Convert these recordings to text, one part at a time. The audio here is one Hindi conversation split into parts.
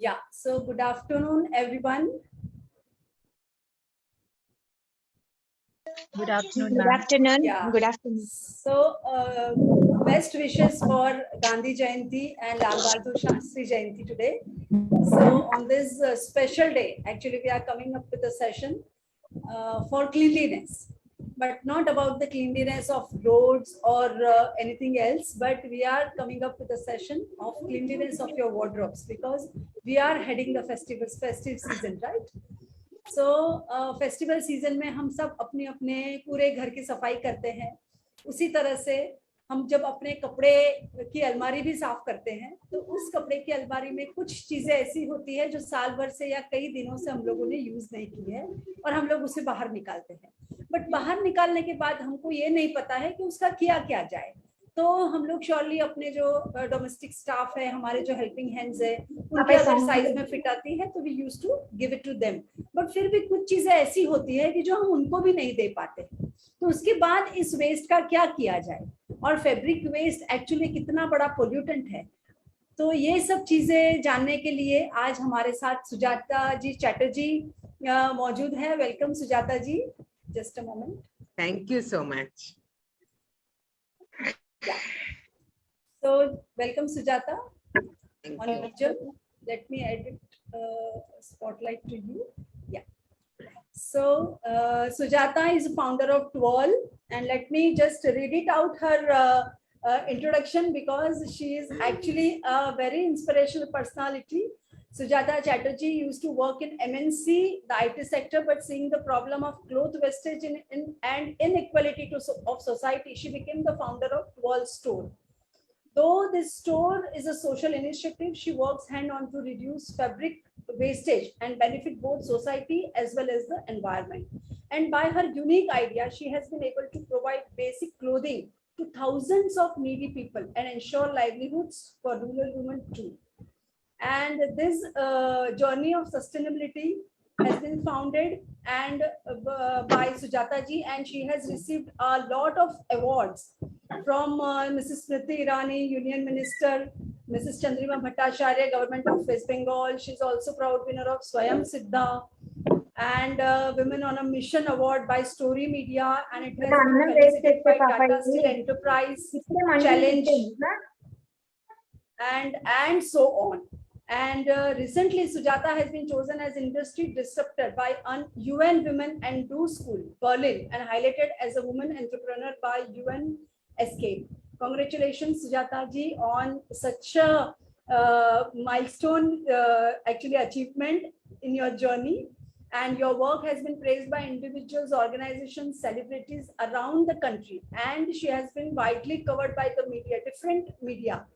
Yeah, so good afternoon, everyone. Good afternoon, Good ma'am. afternoon. Yeah. Good afternoon. So, best wishes for Gandhi Jayanti and Lal Bahadur Shastri Jayanti today. So, on this special day, actually, we are coming up with a session for cleanliness, but not about the cleanliness of roads or anything else, but we are coming up with a session of cleanliness of your wardrobes, because we are heading the festive season, right? So festival season में हम सब अपने अपने पूरे घर की सफाई करते हैं. उसी तरह से हम जब अपने कपड़े की अलमारी भी साफ करते हैं, तो उस कपड़े की अलमारी में कुछ चीजें ऐसी होती है जो साल भर से या कई दिनों से हम लोगों ने यूज नहीं की है और हम लोग उसे बाहर निकालते हैं. बट बाहर निकालने के बाद हमको ये नहीं पता है कि उसका किया क्या जाए. तो हम लोग श्योरली अपने जो डोमेस्टिक स्टाफ है, हमारे जो हेल्पिंग हैंड्स है, उनके अगर साइज में फिट आती है तो we use to give it to them. But फिर भी कुछ चीजें ऐसी होती है कि जो हम उनको भी नहीं दे पाते. तो उसके बाद इस वेस्ट का क्या किया जाए, और फैब्रिक वेस्ट एक्चुअली कितना बड़ा पोल्यूटेंट है. तो ये सब चीजें जानने के लिए आज हमारे साथ सुजाता जी चैटर्जी मौजूद है. Welcome Sujata ji. Just a moment. Thank you so much. Yeah. So welcome Sujata on YouTube. Let me edit spotlight to you. Yeah. So Sujata is a founder of Twirl, and let me just read it out her introduction, because she is actually a very inspirational personality. Sujata Chatterjee used to work in MNC, the IT sector, but seeing the problem of cloth wastage and inequality of society, she became the founder of Twirl Store. Though this store is a social initiative, she works hand-on to reduce fabric wastage and benefit both society as well as the environment. And by her unique idea, she has been able to provide basic clothing to thousands of needy people and ensure livelihoods for rural women too. And this journey of sustainability has been founded and by Sujata ji, and she has received a lot of awards from Mrs. Smriti Irani, Union Minister, Mrs. Chandrima Bhattacharya, Government of West Bengal. She's also proud winner of Swayam Siddha and Women on a Mission Award by Story Media, and it has been felicitated by Tata Steel Enterprise Challenge and so on. And recently Sujata has been chosen as industry disruptor by UN Women and Do School Berlin, and highlighted as a woman entrepreneur by UN Escape. Congratulations Sujata ji on such a milestone actually achievement in your journey, and your work has been praised by individuals, organizations, celebrities around the country, and she has been widely covered by the media, different media.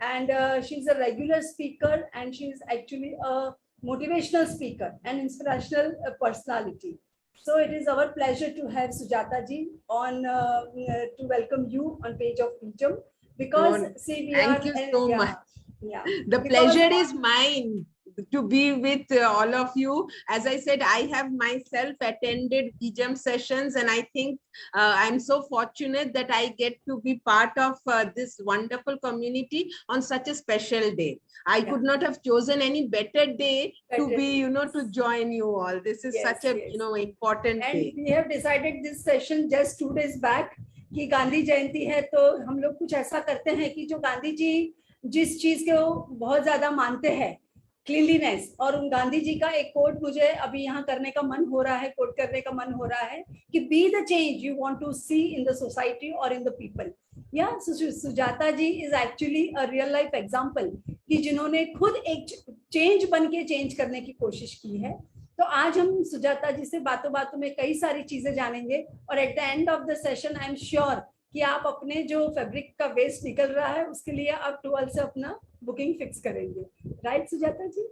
And she's a regular speaker, and she's actually a motivational speaker and inspirational personality. So it is our pleasure to have Sujata ji on to welcome you on page of Freedom, because see we Thank you so much. Yeah, the pleasure is mine to be with all of you. As I said, I have myself attended BGM sessions, and I think I'm so fortunate that I get to be part of this wonderful community on such a special day. I could not have chosen any better day to be, to join you all. This is such a, important and day. we have decided this session just 2 days back कि गांधी जयंती है, तो हम लोग कुछ ऐसा करते हैं कि जो गांधी जी जिस चीज को बहुत ज्यादा मानते हैं, क्लीनलीनेस, और उन गांधी जी का एक कोट मुझे अभी यहाँ करने का मन हो रहा है, कोट करने का मन हो रहा है कि be the change you want to see in the society और इन द पीपल. या Sujata ji is actually a real life example कि जिन्होंने खुद एक चेंज बन के चेंज करने की कोशिश की है. तो आज हम सुजाता जी से बातों बातों में कई सारी चीजें जानेंगे, और at the end of the session I am sure कि आप अपने जो फैब्रिक का वेस्ट निकल रहा है उसके लिए आप ट्वेल से अपना बुकिंग फिक्स करेंगे. Right Sujata ji?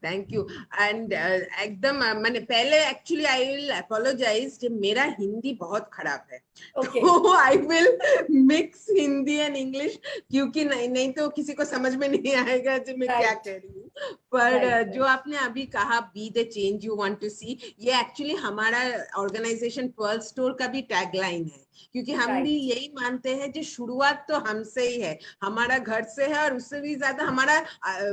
Thank you. And एकदम मैंने पहले एक्चुअली आई विल अपोलोजाइज कि मेरा हिंदी बहुत खराब है. तो I will mix Hindi and English, क्योंकि नहीं तो किसी को समझ में नहीं आएगा कि मैं क्या कह रही हूँ. पर Right, जो आपने अभी कहा be the change you want to see, ये एक्चुअली हमारा ऑर्गेनाइजेशन पर्ल स्टोर का भी टैगलाइन है, क्योंकि हम right, भी यही मानते हैं कि शुरुआत तो हमसे ही है, हमारा घर से है, और उससे भी ज्यादा हमारा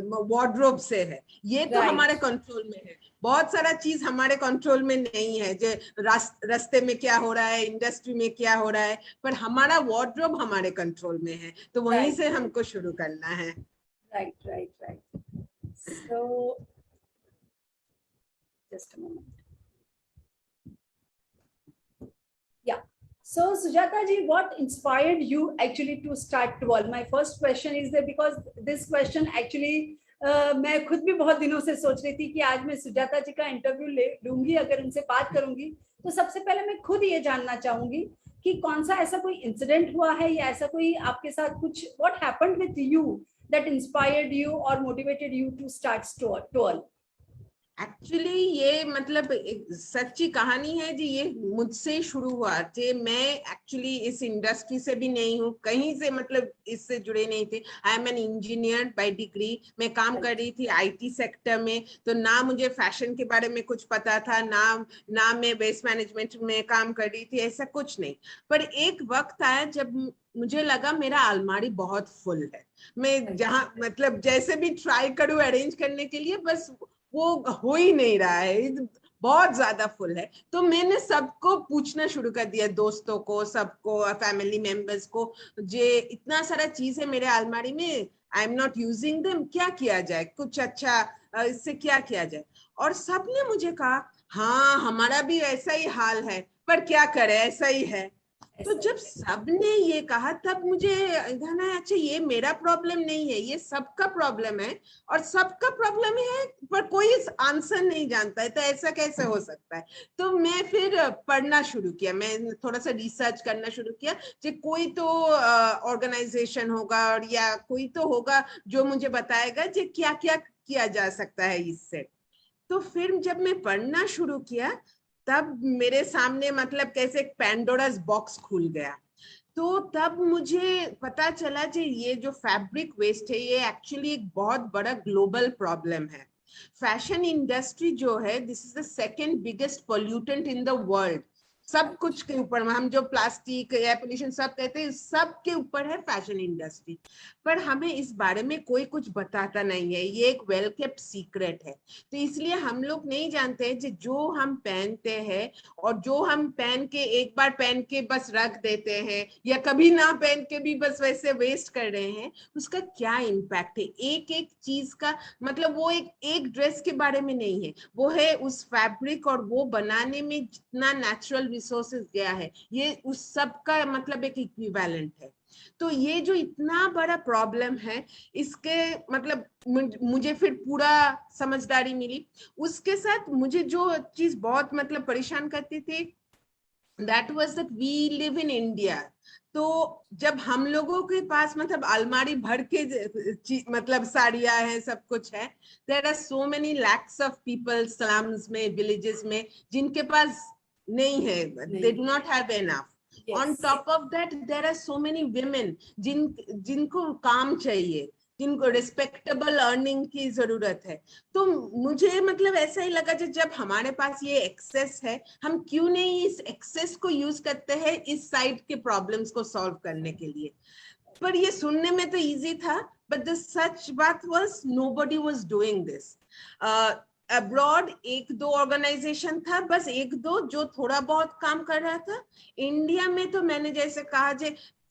वार्डरोब से है। ये तो हमारे right, कंट्रोल में है, बहुत सारा चीज हमारे कंट्रोल में नहीं है, जो रास्ते में क्या हो रहा है, इंडस्ट्री में क्या हो रहा है, पर हमारा वार्डरोब हमारे कंट्रोल में है, तो वहीं right, से हमको शुरू करना है। right, right, right. So, just a moment. Yeah. So, Sujata ji, what inspired you actually to start Twirl? My first question is that because this question actually मैं खुद भी बहुत दिनों से सोच रही थी कि आज मैं सुजाता जी का इंटरव्यू ले लूंगी, अगर उनसे बात करूंगी तो सबसे पहले मैं खुद ये जानना चाहूंगी कि कौन सा ऐसा कोई इंसिडेंट हुआ है या ऐसा कोई आपके साथ कुछ what happened with you that inspired you और motivated you to start Twirl? Actually ये मतलब एक सच्ची कहानी है जी, ये मुझसे शुरू हुआ थे। मैं एक्चुअली इस इंडस्ट्री से भी नहीं हूँ, कहीं से मतलब इससे जुड़े नहीं थे। I am an engineer by degree. मैं काम कर रही थी आईटी सेक्टर में, तो ना मुझे फैशन के बारे में कुछ पता था, ना मैं वेस्ट मैनेजमेंट में काम कर रही थी, ऐसा कुछ नहीं। पर एक वक्त आया जब मुझे लगा मेरा अलमारी बहुत फुल है, मैं जहाँ मतलब जैसे भी ट्राई करूँ अरेंज करने के लिए, बस वो हो ही नहीं रहा है, बहुत ज्यादा फुल है। तो मैंने सबको पूछना शुरू कर दिया, दोस्तों को, सबको, फैमिली मेंबर्स को, जे इतना सारा चीज है मेरे अलमारी में, I am not using them, क्या किया जाए, कुछ अच्छा इससे क्या किया जाए। और सबने मुझे कहा हाँ हमारा भी ऐसा ही हाल है, पर क्या करे, ऐसा ही है। तो जब सबने ये कहा तब मुझे ध्यान आया, अच्छा ये मेरा प्रॉब्लम नहीं है, ये सबका प्रॉब्लम है, और सबका प्रॉब्लम है, पर कोई आंसर नहीं जानता है, तो ऐसा कैसे हो सकता है। तो मैं फिर पढ़ना शुरू किया, मैं थोड़ा सा रिसर्च करना शुरू किया कि कोई तो ऑर्गेनाइजेशन होगा, और या कोई तो होगा जो मुझे बताएगा कि क्या क्या किया जा सकता है इससे। तो फिर जब मैं पढ़ना शुरू किया तब मेरे सामने मतलब कैसे एक पैंडोरास बॉक्स खुल गया। तो तब मुझे पता चला कि ये जो फैब्रिक वेस्ट है ये एक्चुअली एक बहुत बड़ा ग्लोबल प्रॉब्लम है। फैशन इंडस्ट्री जो है, this is the second biggest pollutant in the world. सब कुछ के ऊपर, हम जो प्लास्टिक, एयर पोल्यूशन सब कहते हैं, सब के ऊपर है फैशन इंडस्ट्री। पर हमें इस बारे में कोई कुछ बताता नहीं है, ये एक वेल केप्ट सीक्रेट है। तो इसलिए हम लोग नहीं जानते हैं कि जो हम पहनते हैं, और जो हम पहन के एक बार पहन के बस रख देते हैं, या कभी ना पहन के भी बस वैसे वेस्ट कर रहे हैं, उसका क्या इम्पैक्ट है। एक एक चीज का मतलब, वो एक ड्रेस के बारे में नहीं है, वो है उस फैब्रिक और वो बनाने में जितना नेचुरल रिसोर्सेज गया है, ये उस सब का मतलब एक इक्विवेलेंट है। तो ये जो इतना बड़ा प्रॉब्लम है, इसके मतलब मुझे फिर पूरा समझदारी मिली। उसके साथ मुझे जो चीज बहुत मतलब परेशान करती थी, that was that we live in India. तो जब हम लोगों के पास मतलब अलमारी भर के मतलब साड़ियां हैं, सब कुछ है, there are so many lakhs of people slums में, विलेजेस में, जिनके पास नहीं है, they do not have enough. On top of that there are so many women जिनको काम चाहिए, जिनको रिस्पेक्टेबल अर्निंग की जरूरत है। तो मुझे मतलब ऐसा ही लगा जब हमारे पास ये एक्सेस है, हम क्यों नहीं इस एक्सेस को यूज करते हैं इस साइड के प्रॉब्लम्स को सॉल्व करने के लिए। पर ये सुनने में तो इजी था, बट द सच बात was nobody was doing this. Abroad एक दो ऑर्गेनाइजेशन था, बस एक दो जो थोड़ा बहुत काम कर रहा था। इंडिया में तो मैंने जैसे कहा,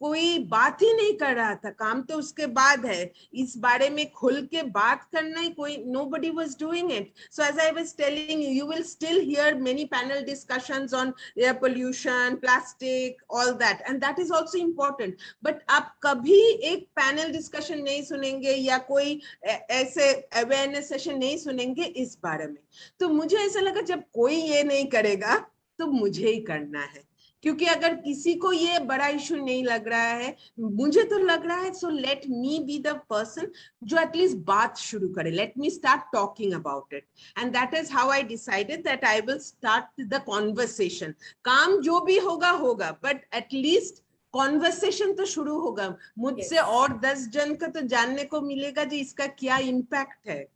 कोई बात ही नहीं कर रहा था, काम तो उसके बाद है, इस बारे में खुल के बात करना ही कोई, nobody was doing it. So as I was telling you, you will still hear many panel discussions on air pollution, plastic, all that, and that is also important. But आप कभी एक पैनल डिस्कशन नहीं सुनेंगे या कोई ऐसे अवेयरनेस सेशन नहीं सुनेंगे इस बारे में। तो मुझे ऐसा लगा जब कोई ये नहीं करेगा तो मुझे ही करना है, क्योंकि अगर किसी को ये बड़ा इशू नहीं लग रहा है, मुझे तो लग रहा है, so let me be the person जो एटलीस्ट बात शुरू करे, let me start talking about it. And that is how I decided that I will start the conversation. काम जो भी होगा होगा, बट एटलीस्ट कॉन्वर्सेशन तो शुरू होगा मुझसे, और 10 जन का तो जानने को मिलेगा जी इसका क्या इम्पैक्ट है।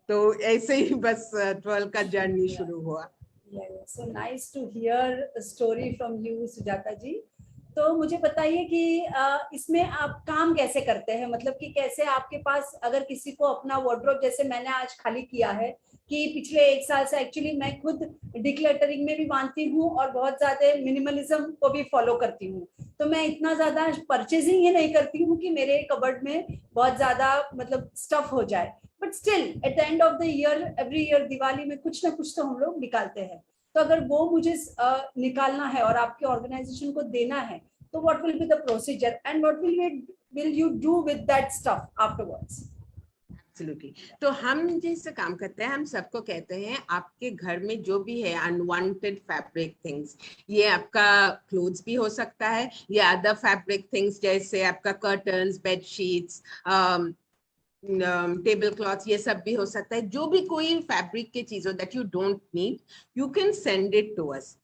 तो ऐसे ही बस 12 का जर्नी शुरू हुआ। So nice to hear a story from you, Sujata जी। तो मुझे बताइए कि इसमें आप काम कैसे करते हैं, मतलब कि कैसे आपके पास अगर किसी को अपना वार्डरोब, जैसे मैंने आज खाली किया है कि पिछले 1 साल से एक्चुअली मैं खुद डिक्लटरिंग में भी मानती हूँ और बहुत ज्यादा मिनिमलिज्म को भी फॉलो करती हूँ। तो मैं इतना ज्यादा परचेजिंग ही नहीं करती हूँ कि मेरे कबर्ड में बहुत ज्यादा मतलब स्टफ हो जाए, but still at the end of the year, every year Diwali में कुछ ना कुछ तो हम लोग निकालते हैं। तो अगर वो मुझे निकालना है और आपके ऑर्गेनाइजेशन को देना है, तो what will be the procedure and what will you do with that stuff afterwards? Absolutely. तो हम जैसे काम करते हैं, हम सबको कहते हैं आपके घर में जो भी है अनवांटेड फैब्रिक थिंग्स, ये आपका क्लोथ्स भी हो सकता है या अदर फैब्रिक थिंग्स जैसे आपका कर्टन्स, बेडशीट्स, टेबल क्लॉथ, ये सब भी हो सकता है। जो भी कोई फैब्रिक की चीज हो that you don't need, you can send it to us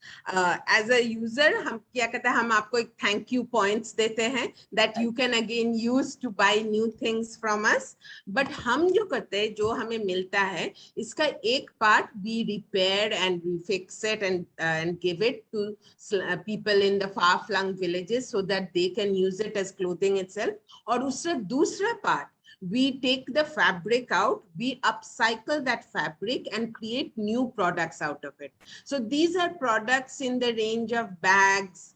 as a user. हम क्या कहते हैं, हम आपको एक थैंक यू पॉइंट्स देते हैं that you can again use to buy new things from us. But हम जो करते हैं, जो हमें मिलता है, इसका एक part we repair and we fix it and give it to people in the far flung villages so that they can use it as clothing itself. और उसका दूसरा part, we take the fabric out, we upcycle that fabric and create new products out of it. So these are products in the range of bags,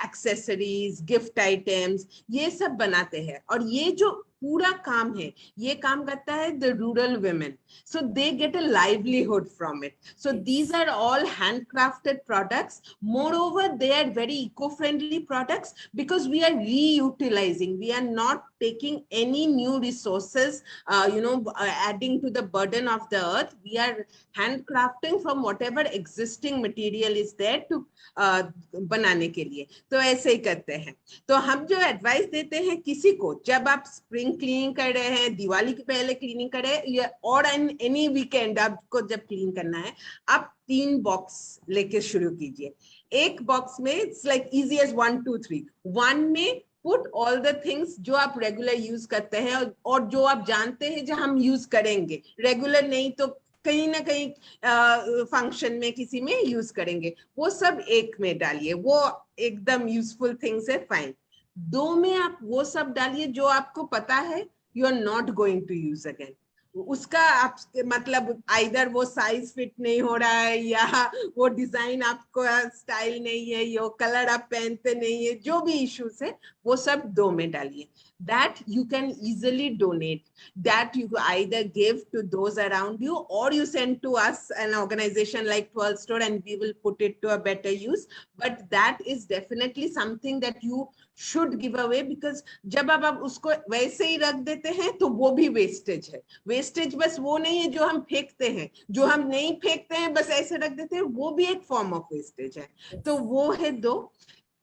accessories, gift items, ये सब बनाते हैं। और ये जो पूरा काम है, ये काम करता है the rural women, so they get a livelihood from it. So these are all handcrafted products. Moreover, they are very eco-friendly products because we are reutilizing, we are not taking any new resources, adding to the burden of the earth. We are handcrafting from whatever existing material is there to बनाने के लिए। तो ऐसे ही करते हैं। तो हम जो एडवाइस देते हैं किसी को, जब आप स्प्रिंग क्लीनिंग कर रहे हैं, दिवाली के पहले क्लीनिंग कर रहे हैं, और एनी वीकेंड आपको जब क्लीन करना है, आप 3 बॉक्स लेके शुरू कीजिए। एक बॉक्स में इट्स लाइक इजी एज 1 2 3। 1 में पुट ऑल द थिंग्स जो आप रेगुलर यूज करते हैं और जो आप जानते हैं जो हम यूज करेंगे, रेगुलर नहीं तो कहीं ना कहीं फंक्शन में किसी में यूज करेंगे, वो सब एक में डालिए, वो एकदम यूजफुल थिंग्स है, फाइन। 2 में आप वो सब डालिए जो आपको पता है you are not going to use again. उसका आप मतलब आइदर वो साइज फिट नहीं हो रहा है, या वो डिजाइन आपको स्टाइल नहीं है, यो कलर आप पहनते नहीं है, जो भी इश्यूज है वो सब 2 में डालिए। that you can easily donate, that you either give to those around you or you send to us, an organization like 12 Store, and we will put it to a better use. But that is definitely something that you should give away, because जब आप उसको वैसे ही रख देते हैं तो वो भी वेस्टेज है। वेस्टेज बस वो नहीं है जो हम फेंकते हैं, जो हम नहीं फेंकते हैं बस ऐसे रख देते हैं, वो भी एक फॉर्म ऑफ वेस्टेज है। तो वो है 2।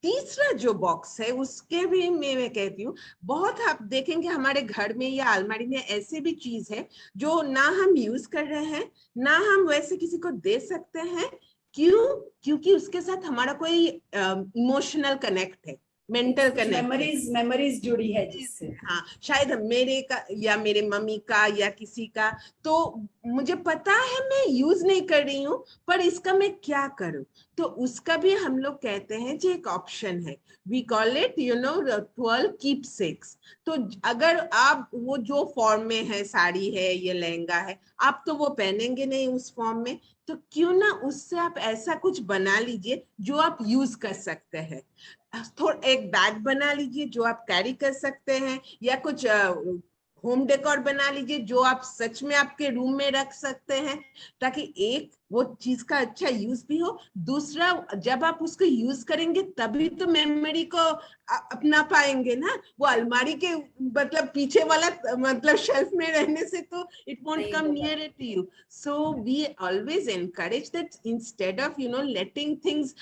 तीसरा जो बॉक्स है उसके भी मैं कहती हूँ, बहुत आप देखेंगे हमारे घर में या अलमारी में ऐसे भी चीज है जो ना हम यूज कर रहे हैं, ना हम वैसे किसी को दे सकते हैं। क्यों? क्योंकि उसके साथ हमारा कोई इमोशनल कनेक्ट है, मेंटल कनेक्ट, मेमोरीज जुड़ी है जिससे। हाँ, शायद मेरे का या मेरे मम्मी का या किसी का, तो मुझे पता है मैं यूज नहीं कर रही हूँ, पर इसका मैं क्या करूँ, तो उसका भी हम लोग कहते हैं जो एक ऑप्शन है, वी कॉल इट 12 keepsakes। तो अगर आप वो जो फॉर्म में है, साड़ी है या लहंगा है, आप तो वो पहनेंगे नहीं उस फॉर्म में, तो क्यों ना उससे आप ऐसा कुछ बना लीजिए जो आप यूज कर सकते हैं। थोड़ा एक बैग बना लीजिए जो आप कैरी कर सकते हैं, या कुछ होम डेकोर बना लीजिए जो आप सच में आपके रूम में रख सकते हैं, ताकि एक वो चीज का अच्छा यूज भी हो, दूसरा जब आप उसको यूज करेंगे तभी तो मेमोरी को अपना पाएंगे ना। वो अलमारी के मतलब पीछे वाला मतलब शेल्फ में रहने से तो it won't come near it you. So we always encourage that instead of letting things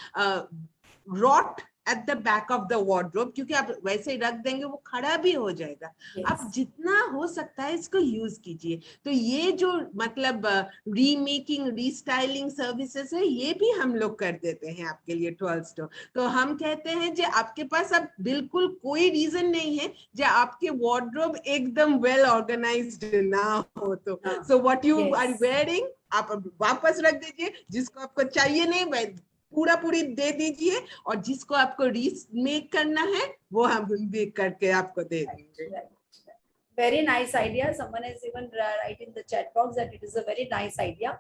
rot at the back of the wardrobe, क्योंकि आप वैसे ही रख देंगे वो खड़ा भी हो जाएगा। आप जितना हो सकता है इसको यूज कीजिए। तो ये जो मतलब रीमेकिंग रीस्टाइलिंग सर्विसेज है, ये भी हम लोग कर देते हैं आपके लिए 12 स्टोर। तो हम कहते हैं जो आपके पास अब बिल्कुल कोई रीजन नहीं है जो आपके वार्डरोब एकदम वेल ऑर्गेनाइज्ड ना हो। तो so what you are wearing आप वापस रख दीजिए, जिसको आपको चाहिए नहीं पूरा पूरी दे दीजिए, और जिसको आपको रीमेक करना है वो हम रीमेक करके आपको दे देंगे। Very nice idea. Someone has even write in the chat box that it is a very nice idea.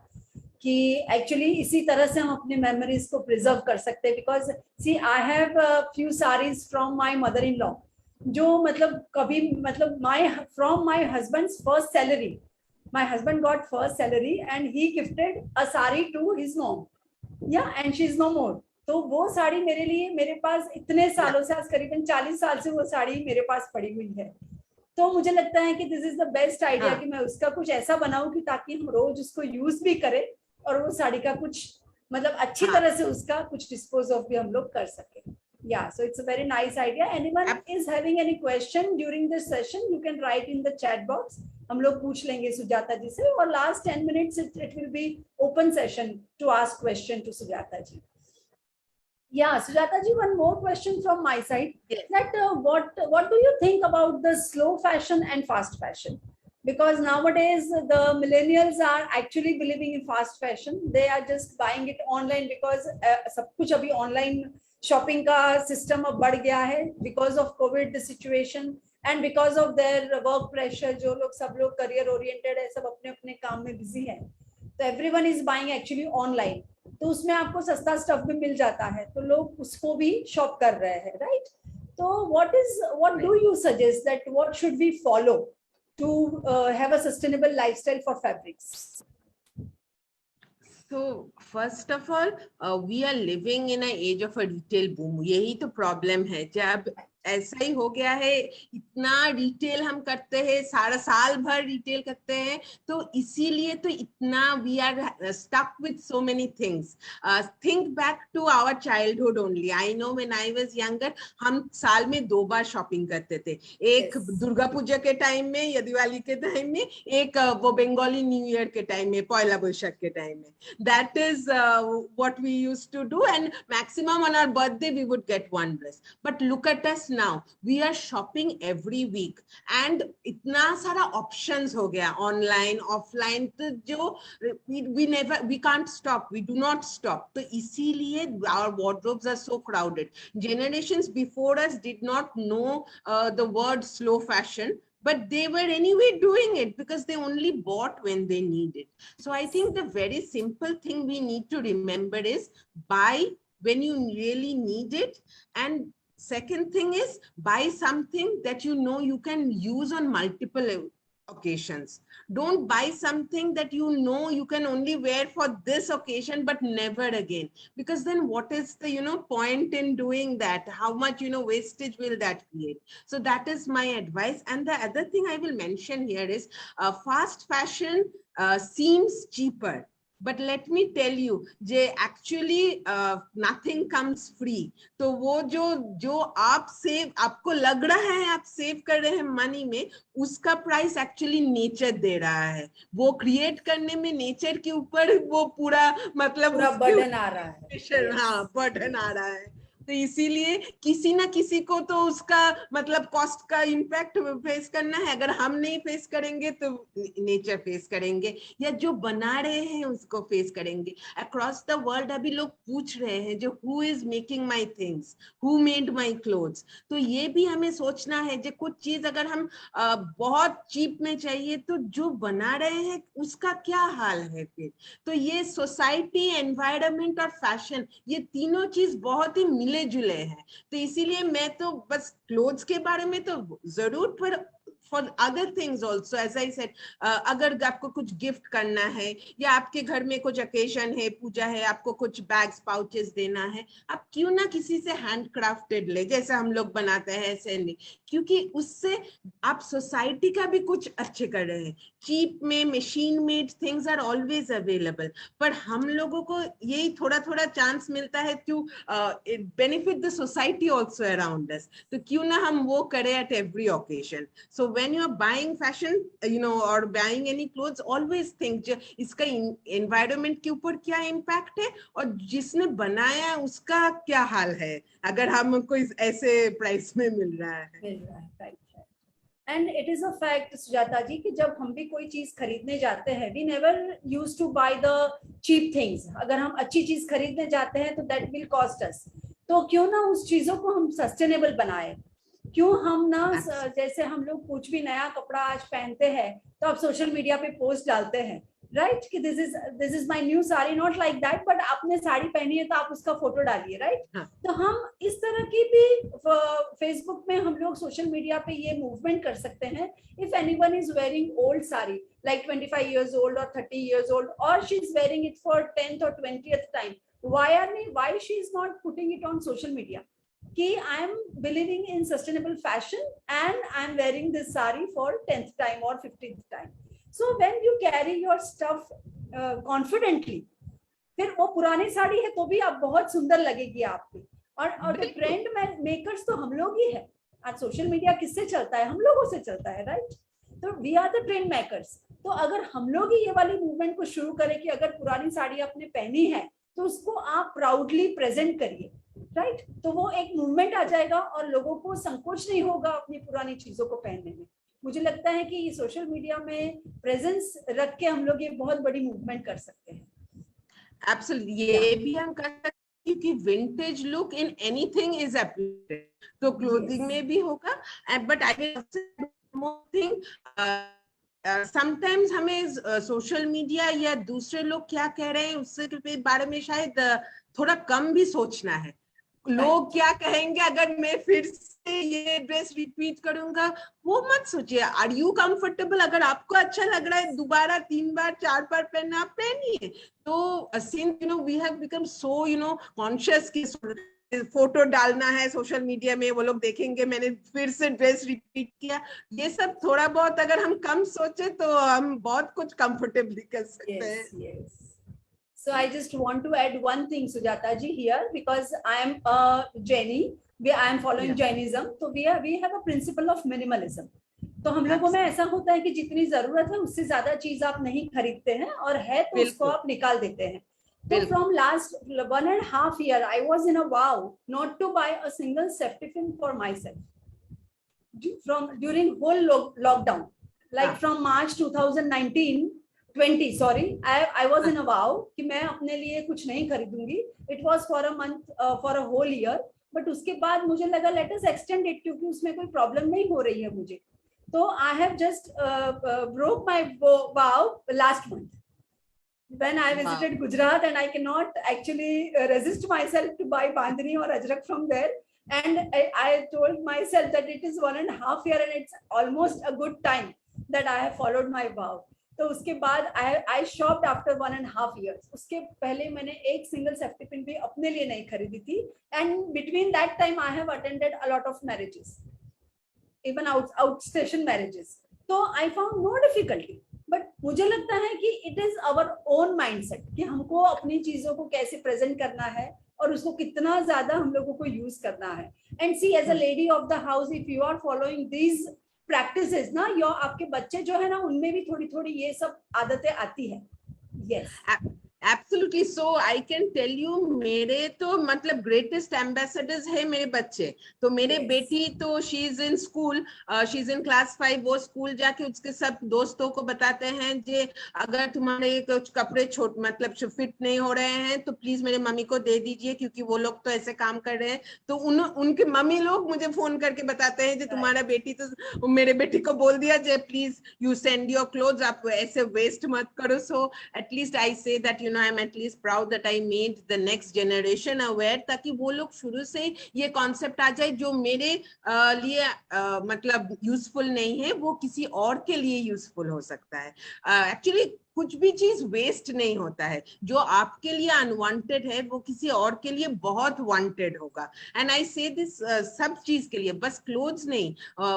कि एक्चुअली इसी तरह से हम अपने मेमोरीज को प्रिजर्व कर सकते हैं। Because see I have few saris from my mother in law, जो मतलब कभी मतलब my from my husband's first salary, my husband got first salary and he gifted a sari to his mom, yeah and she is no more. तो वो साड़ी मेरे लिए, मेरे पास इतने सालों से, आज करीबन 40 साल से वो साड़ी मेरे पास पड़ी हुई है। तो मुझे लगता है कि this is the best idea कि मैं उसका कुछ ऐसा बनाऊं कि ताकि हम रोज उसको यूज भी करें और वो साड़ी का कुछ मतलब अच्छी तरह से उसका कुछ डिस्पोज ऑफ भी हम लोग कर सके। Yeah, so it's a very nice idea. Anyone is having any question during this session, you can write in the chat box. हम लोग पूछ लेंगे सुजाता जी से, और last 10 minutes it will be open session to ask question to Sujata ji. Yeah, Sujata ji, one more question from my side. Yes. That what do you think about the slow fashion and fast fashion? Because nowadays the millennials are actually believing in fast fashion. They are just buying it online because सब कुछ अभी online शॉपिंग का सिस्टम अब बढ़ गया है because of Covid situation and because of their work pressure. जो लोग सब लोग करियर ओरिएंटेड है, सब अपने अपने काम में बिजी है, तो everyone is buying actually online. तो उसमें आपको सस्ता स्टफ भी मिल जाता है, तो लोग उसको भी शॉप कर रहे हैं, राइट? तो what do you suggest that what should we follow to have a sustainable lifestyle for fabrics? So first of all, we are living in an age of a retail boom. यही तो problem है। जब ऐसा ही हो गया है, इतना रिटेल हम करते हैं, सारा साल भर रिटेल करते हैं, तो इसीलिए तो इतना we are stuck with so many things. Think back to our childhood only. I know when I was younger हम साल में 2 बार शॉपिंग करते थे, एक दुर्गा पूजा के टाइम में या दिवाली के टाइम में, एक वो बंगाली न्यू ईयर के टाइम में, पहला बैसाख के टाइम में। That is what we used to do, and maximum on our birthday we would get one dress. But look at us now, we are shopping every week and इतना सारा options हो गया online offline, तो जो we can't stop, we do not stop। तो इसीलिए our wardrobes are so crowded। Generations before us did not know the word slow fashion, but they were anyway doing it because they only bought when they needed। So I think the very simple thing we need to remember is buy when you really need it, and second thing is buy something that you know you can use on multiple occasions. Don't buy something that you know you can only wear for this occasion but never again, because then what is the point in doing that? How much wastage will that create? So that is my advice. And the other thing I will mention here is fast fashion seems cheaper, but let me tell you, J actually nothing comes free। तो वो जो आप सेव, आपको लग रहा है आप सेव कर रहे हैं मनी में, उसका प्राइस एक्चुअली नेचर दे रहा है। वो क्रिएट करने में नेचर के ऊपर वो पूरा मतलब बर्डन आ रहा है। हाँ, बर्डन आ रहा है। तो इसीलिए किसी ना किसी को तो उसका मतलब कॉस्ट का इम्पैक्ट फेस करना है। अगर हम नहीं फेस करेंगे तो नेचर फेस करेंगे, या जो बना रहे हैं उसको फेस करेंगे। अक्रॉस द वर्ल्ड अभी लोग पूछ रहे हैं जो who is making my things, who made my clothes. तो ये भी हमें सोचना है जो कुछ चीज अगर हम बहुत चीप में चाहिए, तो जो बना रहे हैं उसका क्या हाल है फिर। तो ये सोसाइटी, एनवायरनमेंट और फैशन, ये तीनों चीज बहुत ही मिले जुले हैं। तो इसीलिए मैं तो बस क्लोथ्स के बारे में तो जरूर, पर for other things also, as I said, अगर आपको कुछ गिफ्ट करना है या आपके घर में कुछ ओकेजन है, पूजा है, आपको कुछ बैग्स पाउचेस देना है, आप क्यों ना किसी से हैंड क्राफ्टेड ले, जैसे हम लोग बनाते हैं ऐसे नहीं, क्योंकि उससे आप सोसाइटी का भी कुछ अच्छे कर रहे हैं. चीप में machine made things are always available, पर हम लोगों को यही थोड़ा थोड़ा चांस मिलता है to benefit the society also around us. तो क्यों ना हम वो करें at every occasion. So when you are buying fashion और buying any clothes, always think इसका एनवायरनमेंट के ऊपर क्या इम्पैक्ट है और जिसने बनाया उसका क्या हाल है, अगर हमको ऐसे प्राइस में मिल रहा है. Right. And it is a fact Sujata ji कि जब हम भी कोई चीज खरीदने जाते हैं, we never use to buy the cheap things. अगर हम अच्छी चीज खरीदने जाते हैं तो दैट विल कॉस्ट अस. तो क्यों ना उस चीजों को हम सस्टेनेबल बनाए. क्यों हम ना जैसे हम लोग कुछ भी नया कपड़ा आज पहनते हैं तो आप सोशल मीडिया पे पोस्ट डालते हैं, राइट, कि this is my new sari, not like that, but आपने साड़ी पहनी है तो आप उसका फोटो डालिए, राइट. तो हम इस तरह की भी फेसबुक में हम लोग सोशल मीडिया पे ये मूवमेंट कर सकते हैं. If anyone is wearing old sari like 25 years old or 30 years old, or she is wearing it for 10th or 20th time, why she is not putting it on social media कि I am believing in sustainable fashion and I am wearing this sari for 10th time or 15th time. So when you carry your stuff confidently, फिर वो पुरानी साड़ी है तो भी आप बहुत सुंदर लगेगी आपकी. और ट्रेंड मेकर्स तो हम लोग ही है. आज सोशल मीडिया किससे चलता है? हम लोगों से चलता है, राइट. तो we are the trend makers. तो अगर हम लोग ही ये वाली मूवमेंट को शुरू करें कि अगर पुरानी साड़ी आपने पहनी है तो उसको आप प्राउडली प्रेजेंट करिए, राइट. तो वो एक मूवमेंट आ जाएगा और लोगों को संकोच नहीं होगा अपनी पुरानी चीजों को पहनने में. मुझे लगता है कि सोशल मीडिया में प्रेजेंस रख के हम लोग ये बहुत बड़ी मूवमेंट कर सकते हैं. एब्सोल्युटली, ये भी हम कर सकते हैं क्योंकि vintage look in anything is applicable, तो क्लोथिंग में भी होगा. But I will say more thing, sometimes हमें सोशल मीडिया या दूसरे लोग क्या कह रहे हैं उसके बारे में शायद थोड़ा कम भी सोचना है. लोग क्या कहेंगे अगर मैं फिर से ये ड्रेस रिपीट करूंगा, वो मत सोचिए. Are you comfortable? अगर आपको अच्छा लग रहा है दोबारा 3 बार 4 बार पहनना, आप पहनिए. तो since we have become so conscious कि फोटो डालना है सोशल मीडिया में, वो लोग देखेंगे मैंने फिर से ड्रेस रिपीट किया, ये सब थोड़ा बहुत अगर हम कम सोचे तो हम बहुत कुछ कंफर्टेबली कर सकते हैं. Yes. So I just want to add one thing, Sujata ji, here, because I am a Jaini. I am following Jainism. So we have a principle of minimalism. तो हम लोगों में ऐसा होता है कि जितनी जरूरत है उससे ज्यादा चीज आप नहीं खरीदते हैं, और है तो उसको आप निकाल देते हैं. So from last 1.5 years, I was in a vow not to buy a single safety pin for myself. During whole lockdown, like from March 2019. 20 sorry, I was in a vow कि मैं अपने लिए कुछ नहीं खरीदूंगी. It was for a month, for a whole year. But उसके बाद मुझे लगा let us extend it क्योंकि उसमें कोई प्रॉब्लम नहीं हो रही है मुझे. तो I have just broke my vow last month when I visited Gujarat, and I cannot actually resist myself to buy bandhani or ajrak from there. And I told myself that it is 1.5 years and it's almost a good time that I have followed my vow. तो उसके बाद I shopped after 1.5 years. उसके पहले मैंने एक सिंगल सेफ्टी पिन भी अपने लिए नहीं खरीदी थी. And between that time I have attended a lot of marriages, even outstation marriages. तो I found no difficulty. But मुझे लगता है कि it is our own mindset कि हमको अपनी चीजों को कैसे प्रेजेंट करना है और उसको कितना ज्यादा हम लोगों को यूज करना है. And see, as a lady of the house, if you are following these practices ना, यो आपके बच्चे जो है ना उनमें भी थोड़ी थोड़ी ये सब आदतें आती है. Yes. Absolutely. So I can tell you, मेरे तो मतलब greatest ambassadors है मेरे बच्चे. तो मेरे बेटी तो she is in school, she is in class 5. वो स्कूल जाके उसके सब दोस्तों को बताते हैं जे अगर तुम्हारे कुछ कपड़े मतलब फिट नहीं हो रहे हैं तो प्लीज मेरे मम्मी को दे दीजिए क्योंकि वो लोग तो ऐसे काम कर रहे हैं. तो उनके मम्मी लोग मुझे फोन करके बताते हैं जे तुम्हारा बेटी तो मेरे बेटी को बोल दिया जे please you send your clothes, आप ऐसे वेस्ट मत करो. So at least I say that you know, I'm at least proud that I made the next generation aware, ताकि वो लोग शुरू से ये concept आ जाए जो मेरे लिए मतलब useful नहीं है, वो किसी और के लिए useful हो सकता है. Actually कुछ भी चीज वेस्ट नहीं होता है. जो आपके लिए अनवांटेड है वो किसी और के लिए बहुत वांटेड होगा. एंड आई से दिस सब चीज के लिए, बस क्लोथ्स नहीं,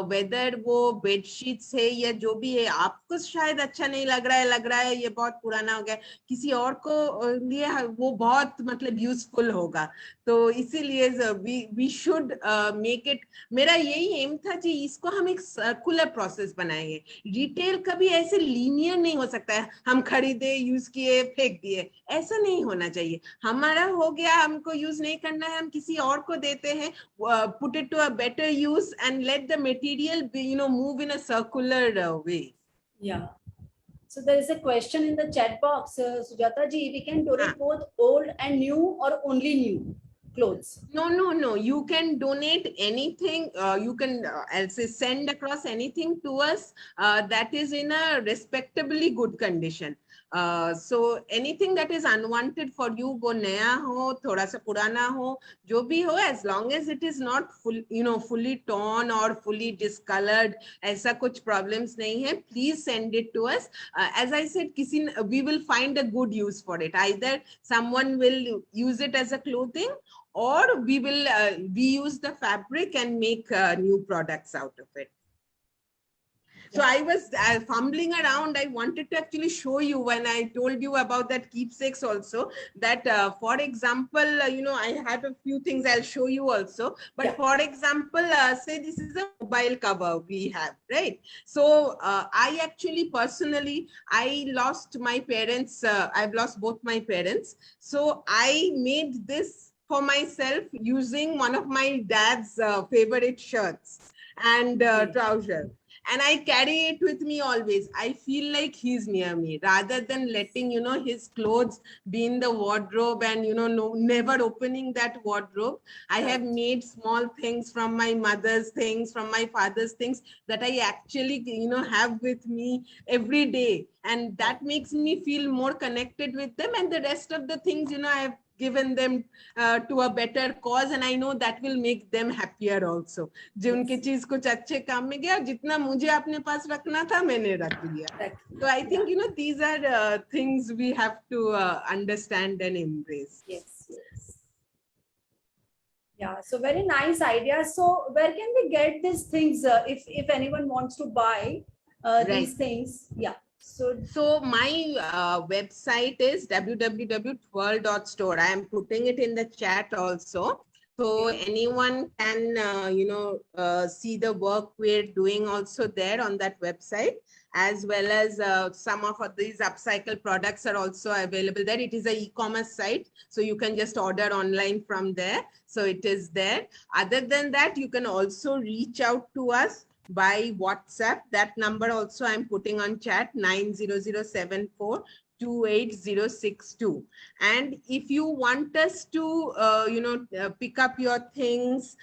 वेदर वो बेडशीट्स है या जो भी है, आपको शायद अच्छा नहीं लग रहा है ये बहुत पुराना हो गया, किसी और को लिए वो बहुत मतलब यूजफुल होगा. तो इसीलिए वी शुड मेक इट. मेरा यही एम था जी, इसको हम एक सर्कुलर प्रोसेस बनाएंगे. रिटेल कभी ऐसे लीनियर नहीं हो सकता है, हम खरीदे, यूज किए, फेंक दिए, ऐसा नहीं होना चाहिए. हमारा हो गया, हमको यूज नहीं करना है, हम किसी और को देते हैं, put it to a better use and let the material be, you know, move in a circular way. Yeah. So there is a question in the chat box, Sujata ji, we can donate both old and new or only new clothes? No. You can donate anything. You can, I'll say, send across anything to us that is in a respectably good condition. So anything that is unwanted for you, वो नया हो, थोड़ा सा पुराना हो, जो भी हो, as long as it is not full, you know, fully torn or fully discolored, ऐसा कुछ problems नहीं है, please send it to us. As I said, we will find a good use for it. Either someone will use it as a clothing, or we will reuse the fabric and make new products out of it. So I was fumbling around. I wanted to actually show you when I told you about that keepsakes also, that for example, you know, I have a few things I'll show you also. But for example, say this is a mobile cover we have, right? So I actually personally, I lost my parents. I've lost both my parents. So I made this for myself using one of my dad's favorite shirts and trousers. And I carry it with me always. I feel like he's near me, rather than letting, you know, his clothes be in the wardrobe and, you know, never opening that wardrobe. I have made small things from my mother's things, from my father's things, that I actually, you know, have with me every day. And that makes me feel more connected with them. And the rest of the things, you know, I have given them to a better cause, and I know that will make them happier also. जो उनकी चीज कुछ अच्छे काम में गया, जितना मुझे अपने पास रखना था मैंने रख लिया. So I think, you know, these are things we have to understand and embrace. Yes. Yeah, so very nice idea. So where can we get these things if anyone wants to buy these things? Yeah. So my website is www.twirl.store. I am putting it in the chat also. So anyone can, you know, see the work we're doing also there on that website, as well as some of these upcycle products are also available there. It is an e-commerce site, so you can just order online from there. So it is there. Other than that, you can also reach out to us by WhatsApp. That number also I'm putting on chat, 90074 28062. And if you want us to, you know, pick up your things,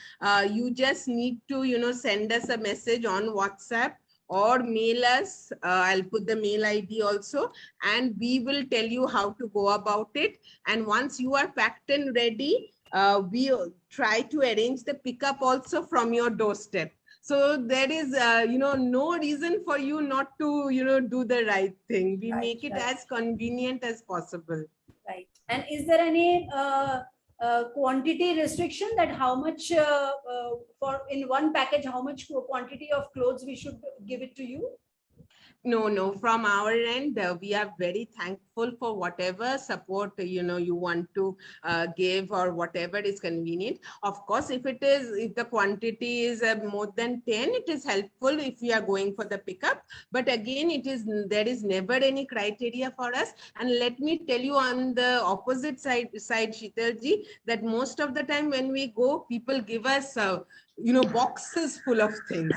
you just need to, you know, send us a message on WhatsApp or mail us. I'll put the mail ID also, and we will tell you how to go about it. And once you are packed and ready, we try to arrange the pickup also from your doorstep. So there is, you know, no reason for you not to, you know, do the right thing. We make it as convenient as possible. Right. And is there any quantity restriction that how much for in one package, how much quantity of clothes we should give it to you? No. From our end, we are very thankful for whatever support, you know, you want to give or whatever is convenient. Of course, if the quantity is more than 10, it is helpful if we are going for the pickup. But again, there is never any criteria for us. And let me tell you, on the opposite side, Sheetal ji, that most of the time when we go, people give us boxes full of things.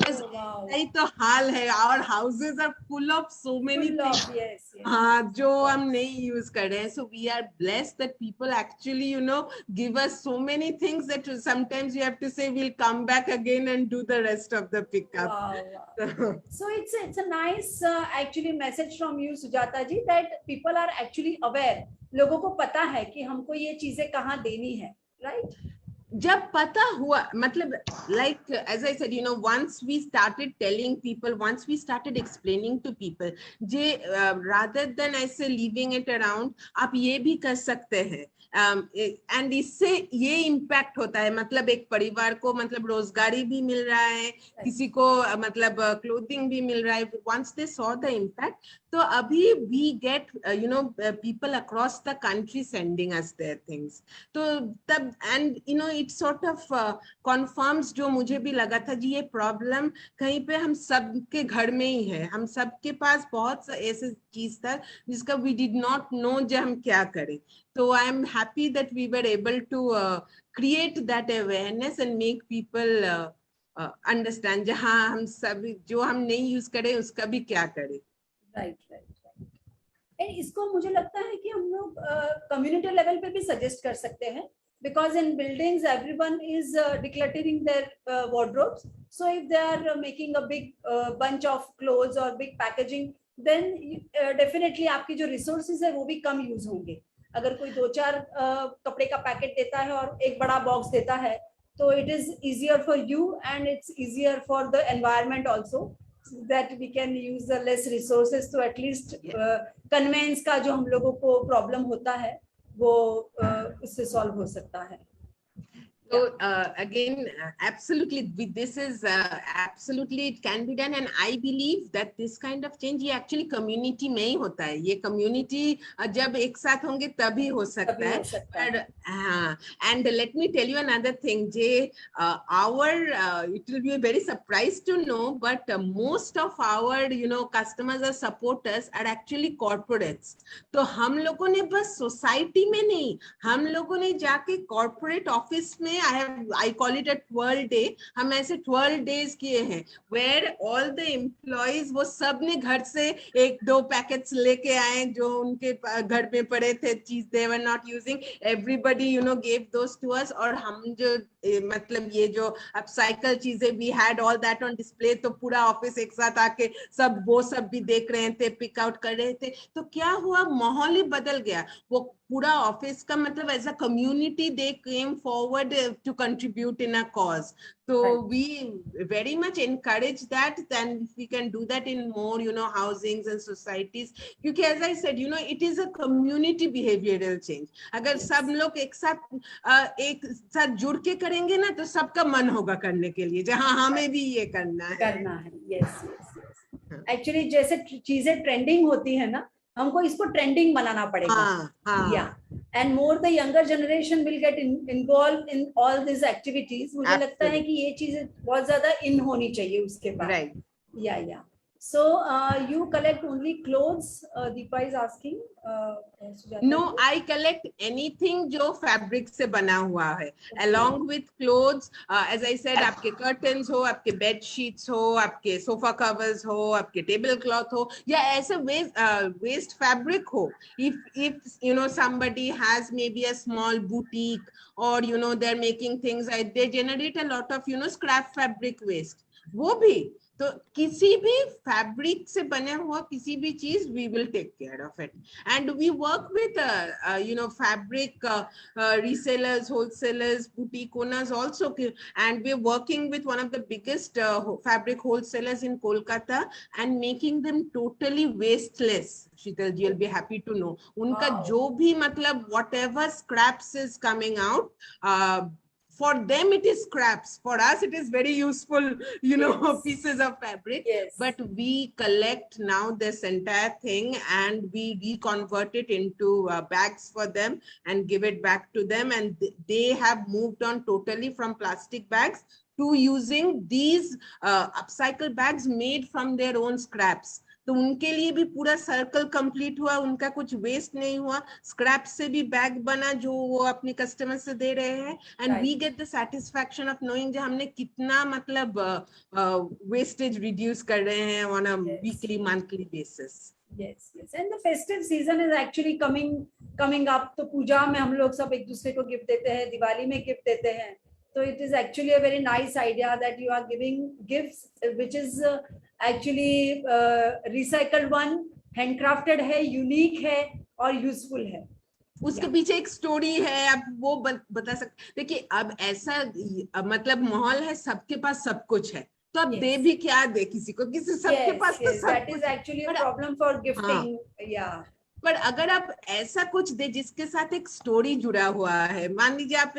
As Oh, wow. यही तो हाल है, our houses are full of so many Full things. of, yes, yes. हाँ, जो of हम course. नहीं यूज कर रहे हैं. So we are blessed that people actually give us so many things that sometimes you have to say we'll come back again and do the rest of the pickup. Wow, wow. So it's a nice actually message from you, Sujata ji, that people are actually aware. लोगों को पता है कि हमको ये चीजें कहाँ देनी है, right? जब पता हुआ, मतलब like as I said, once we started telling people, once we started explaining to people, J rather than ऐसे leaving it around, आप ये भी कर सकते हैं. एंड इससे ये इम्पैक्ट होता है, मतलब एक परिवार को मतलब रोजगारी भी मिल रहा है, किसी को मतलब क्लोथिंग भी मिल रहा है. Once they saw the impact, तो अभी we get people across the country sending us their things. तो तब and it sort of confirms जो मुझे भी लगा था जी, ये प्रॉब्लम कहीं पे हम सबके घर में ही है. हम सबके पास बहुत ऐसे चीज था जिसका वी डिड नॉट नो जो हम क्या करें. So I am happy that we were able to create that awareness and make people understand जहाँ हम सब जो हम नहीं यूज करें उसका भी क्या करें. Right, right, right. And इसको मुझे लगता है कि हम लोग कम्युनिटी लेवल पे भी सजेस्ट कर सकते हैं, because in buildings everyone is decluttering their wardrobes. So if they are making a big bunch of clothes or big packaging, then definitely आपकी जो resources है वो भी कम यूज होंगे. अगर कोई 2-4 कपड़े का पैकेट देता है और एक बड़ा बॉक्स देता है, तो it is easier for you and it's easier for the environment also, that we can use the less resources to at least conveyance का जो हम लोगों को problem होता है वो उससे solve हो सकता है. So again, absolutely, this is absolutely it can be done, and I believe that this kind of change ये actually community में ही होता है. ये community जब एक साथ होंगे तभी हो सकता है. But and let me tell you another thing, Jay, it will be a very surprise to know, but most of our customers or supporters are actually corporates. तो हम लोगों ने बस सोसाइटी में नहीं, हम लोगों ने जाके कॉर्पोरेट ऑफिस में, I call it a twirl day. हम ऐसे twirl days किए हैं where all the employees वो सब ने घर से 1-2 पैकेट्स लेके आए जो उनके घर में पड़े थे, चीज they were not using. Everybody gave those to us. और हम जो मतलब ये जो अपसाइकल चीजें we had all that on display, तो पूरा ऑफिस एक साथ आके सब वो सब भी देख रहे थे, पिक आउट कर रहे थे. तो क्या हुआ, माहौल ही बदल गया. वो पूरा ऑफिस का मतलब as a community they came forward to contribute in a cause. So we very much encourage that, then we can do that in more housings and societies, क्योंकि as I said it is a community behavioral change. अगर सब लोग एक साथ जुड़ के करेंगे ना तो सबका मन होगा करने के लिए, जहाँ हमें भी ये करना है. Yes, yes, yes. Actually जैसे चीजें ट्रेंडिंग होती है ना, हमको इसको ट्रेंडिंग बनाना पड़ेगा. Yeah, and more the younger generation will get involved in all these activities. मुझे लगता है कि ये चीजें बहुत ज्यादा इन होनी चाहिए उसके बाद. Right. Yeah. So you collect only clothes, Deepa is asking. No, I collect anything जो fabric से बना हुआ है, along with clothes. As I said, आपके curtains हो, आपके bed sheets हो, आपके sofa covers हो, आपके table cloth हो, या ऐसे waste fabric हो. If somebody has maybe a small boutique, or they're making things, they generate a lot of scrap fabric waste. वो भी तो किसी भी फैब्रिक से बने हुआ किसी भी चीज we will take care of it. And we work with fabric resellers, wholesalers, boutique owners also, and we're working with one of the biggest fabric wholesalers in Kolkata and making them totally wasteless. Sheetal ji will be happy to know. उनका जो भी मतलब whatever scraps is coming out, for them it is scraps, for us it is very useful pieces of fabric. Yes. But we collect now this entire thing and we reconvert it into bags for them and give it back to them, and they have moved on totally from plastic bags to using these upcycle bags made from their own scraps. तो उनके लिए भी पूरा सर्कल कंप्लीट हुआ, उनका कुछ वेस्ट नहीं हुआ, स्क्रैप से भी बैग बना जो वो अपने कस्टमर से दे रहे हैं, and we get the satisfaction of knowing जो हमने कितना मतलब वेस्टेज रिड्यूस कर रहे हैं on a weekly monthly basis. Yes, yes. And the festive season is actually coming up. तो पूजा में हम लोग सब एक दूसरे को गिफ्ट देते हैं, दिवाली में गिफ्ट देते हैं. तो it is actually a very nice idea that you are giving gifts, which is actually recycled one, handcrafted है, unique है और useful है. उसके पीछे एक स्टोरी है, आप वो बता सकते. देखिए अब ऐसा मतलब माहौल है, सबके पास सब कुछ है, तो अब दे भी क्या दे किसी को, किसी सबके पास तो सब that is actually a problem for gifting. Yeah. पर अगर आप ऐसा कुछ दे जिसके साथ एक स्टोरी जुड़ा हुआ है, मान लीजिए आप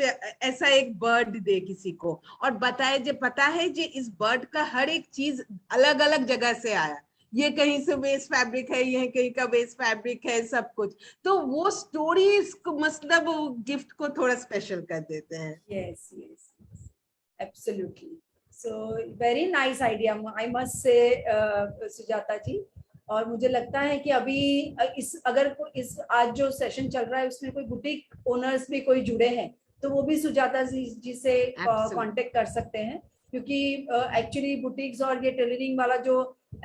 ऐसा एक बर्ड दे किसी को और बताए जो पता है जो इस बर्ड का हर एक चीज अलग अलग जगह से आया, ये कहीं से वेस्ट फैब्रिक है, ये कहीं का वेस्ट फैब्रिक है, सब कुछ, तो वो स्टोरीज को मतलब गिफ्ट को थोड़ा स्पेशल कर देते हैं. Yes, yes, absolutely. So very nice idea, I must say, Sujata जी. और मुझे लगता है कि अभी इस आज जो सेशन चल रहा है उसमें कोई बुटीक ओनर्स भी कोई जुड़े हैं तो वो भी सुजाता जी से कांटेक्ट कर सकते हैं, क्योंकि एक्चुअली बुटीक्स और ये टेलरिंग वाला जो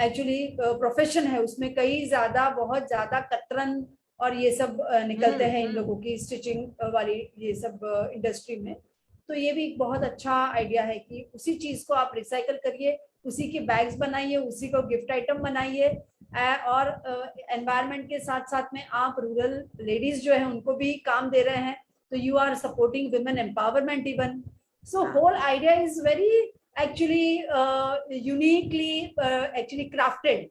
एक्चुअली प्रोफेशन है उसमें बहुत ज्यादा कतरन और ये सब निकलते हैं इन लोगों की स्टिचिंग वाली ये सब इंडस्ट्री में. तो ये भी एक बहुत अच्छा आइडिया है कि उसी चीज को आप रिसाइकल करिए, उसी के बैग्स बनाइए, उसी को गिफ्ट आइटम बनाइए, और एनवायरनमेंट के साथ साथ में आप रूरल लेडीज जो है उनको भी काम दे रहे हैं, तो you are supporting women empowerment even. So whole idea is very actually uniquely actually crafted.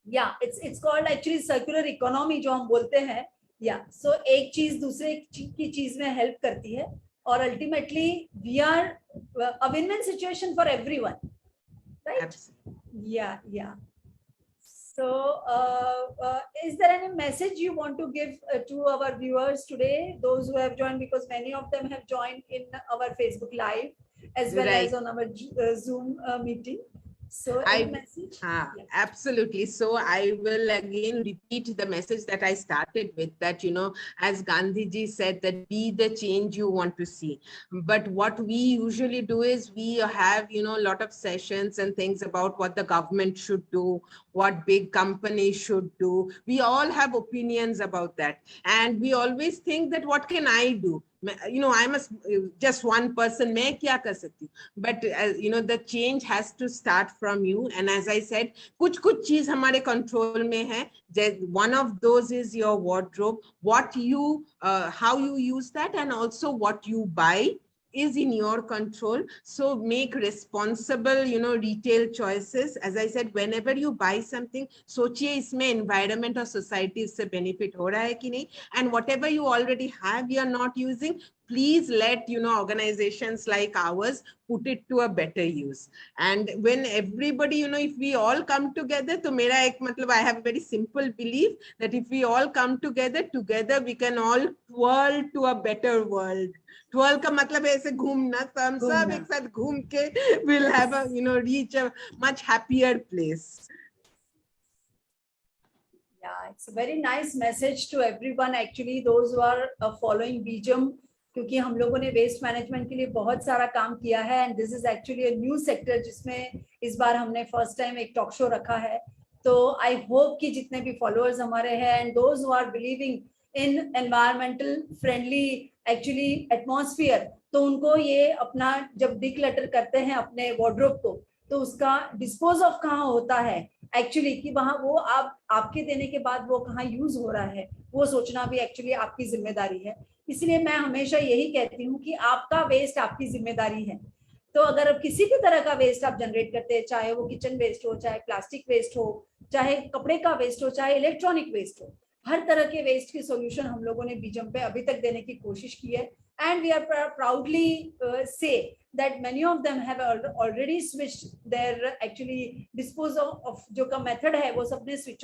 या it's called actually circular economy जो हम बोलते हैं. या सो एक चीज दूसरे की चीज में हेल्प करती है और ultimately we are a win-win situation for everyone, right? Absolutely. Yeah. So is there any message you want to give to our viewers today, those who have joined, because many of them have joined in our Facebook live as well as on our Zoom meeting. So any message? Yes. Absolutely. So I will again repeat the message that I started with, that, as Gandhi ji said, that be the change you want to see. But what we usually do is we have, a lot of sessions and things about what the government should do, what big companies should do. We all have opinions about that. And we always think that what can I do? I must just one person, मैं क्या कर सकती हूँ? But the change has to start from you. And as I said, कुछ चीज हमारे control में है. One of those is your wardrobe. What you, how you use that, and also what you buy is in your control. So make responsible, retail choices. As I said, whenever you buy something, सोचिए इसमें environment or society इससे benefit हो रहा है कि नहीं. And whatever you already have, you are not using, please let organizations like ours put it to a better use. And when everybody, if we all come together, तो मेरा एक मतलब, I have a very simple belief that if we all come together we can all twirl to a better world. Twirl का मतलब ऐसे घूमना, तो हम सब एक साथ घूम के we'll have a, reach a much happier place. Yeah, it's a very nice message to everyone, actually, those who are following Bijam, क्योंकि हम लोगों ने वेस्ट मैनेजमेंट के लिए बहुत सारा काम किया है and this is actually a new sector जिसमें इस बार हमने फर्स्ट टाइम एक टॉक शो रखा है. तो आई होप कि जितने भी फॉलोअर्स हमारे हैं and those who are believing in environmental friendly actually atmosphere, तो उनको ये अपना जब डिक्लटर करते हैं अपने वार्डरोब को, तो उसका डिस्पोज ऑफ कहाँ होता है एक्चुअली, कि वहाँ वो आपके देने के बाद वो कहाँ यूज हो रहा है, वो सोचना भी एक्चुअली आपकी जिम्मेदारी है. इसलिए मैं हमेशा यही कहती हूँ कि आपका वेस्ट आपकी जिम्मेदारी है. तो अगर किसी भी तरह का वेस्ट आप जनरेट करते हैं, चाहे वो किचन वेस्ट हो, चाहे प्लास्टिक वेस्ट हो, चाहे कपड़े का वेस्ट हो, चाहे इलेक्ट्रॉनिक वेस्ट हो, हर तरह के वेस्ट की सॉल्यूशन हम लोगों ने बीजम पे अभी तक देने की कोशिश की है. एंड वी आर प्राउडली से that many of them have already switched their actually disposal of जो का मेथड है वो सबने switch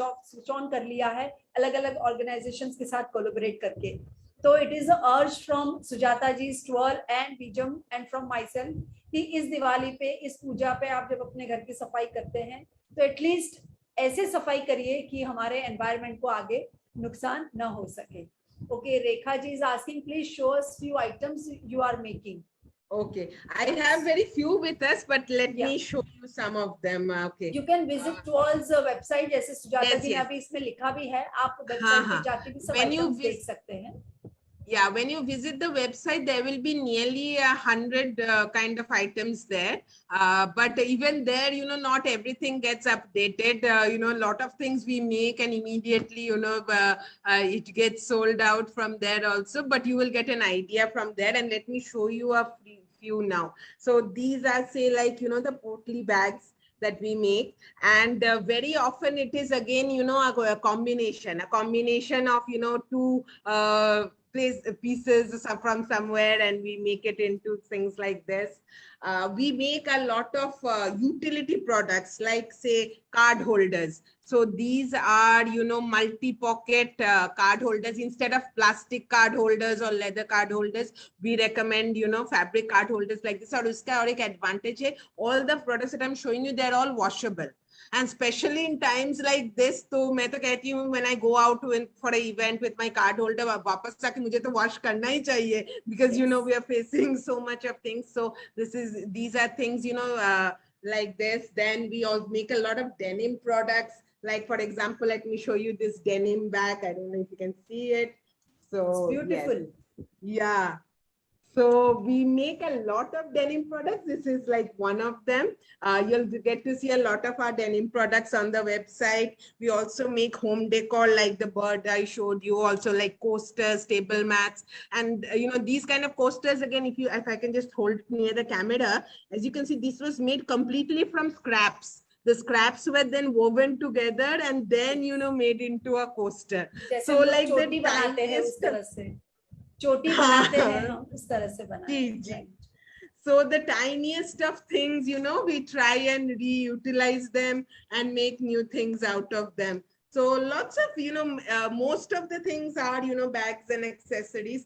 on कर लिया है अलग अलग ऑर्गेनाइजेशंस के साथ कोलैबोरेट करके. तो it is a urge from Sujata ji, Twirl and Bijam and from myself कि इस दिवाली पे, इस पूजा पे आप जब अपने घर की सफाई करते हैं तो एटलीस्ट ऐसे सफाई करिए कि हमारे एनवायरनमेंट को आगे नुकसान न हो सके. Okay, Rekha ji is asking, please show us few items you are making. Okay, I have very few with us, but let Yeah. me show you some of them. Okay. You can visit towards website, जैसे सुजाता Yes, जी ने yes. अभी इसमें लिखा भी है, आप हाँ, वेबसाइट पे हाँ. जाके भी सब When you आइटम्स देख सकते हैं. Yeah, when you visit the website, there will be nearly 100 kind of items there. But even there, you know, not everything gets updated. You know, a lot of things we make and immediately, you know, it gets sold out from there also. But you will get an idea from there. And let me show you a few now. So these are, say, like, you know, the Portly bags that we make, and very often it is again, you know, a combination of, you know, two pieces from somewhere, and we make it into things like this. We make a lot of utility products, like say card holders. So these are, you know, multi-pocket card holders. Instead of plastic card holders or leather card holders, we recommend, you know, fabric card holders like this. Or uska aur ek advantage hai, all the products that I'm showing you, they're all washable. And especially in times like this, तो मैं तो कहती हूँ, when I go out for an event with my card holder, वापस जाके मुझे तो wash करना ही चाहिए, because you know we are facing so much of things. So these are things, you know, like this. Then we all make a lot of denim products. Like for example, let me show you this denim bag. I don't know if you can see it. So It's beautiful. Yes. Yeah. So we make a lot of denim products. This is like one of them. You'll get to see a lot of our denim products on the website. We also make home decor like the bird I showed you, also like coasters, table mats. And you know, these kind of coasters, again, if I can just hold it near the camera, as you can see, this was made completely from scraps. The scraps were then woven together and then, you know, made into a coaster. So like चोटी the बनाते हैं उस tiniest, तरह से, चोटी बनाते हैं हम उस तरह से बनाते हैं. Right. So the tiniest of things, you know, we try and reutilize them and make new things out of them. So lots of, you know, most of the things are, you know, bags and accessories.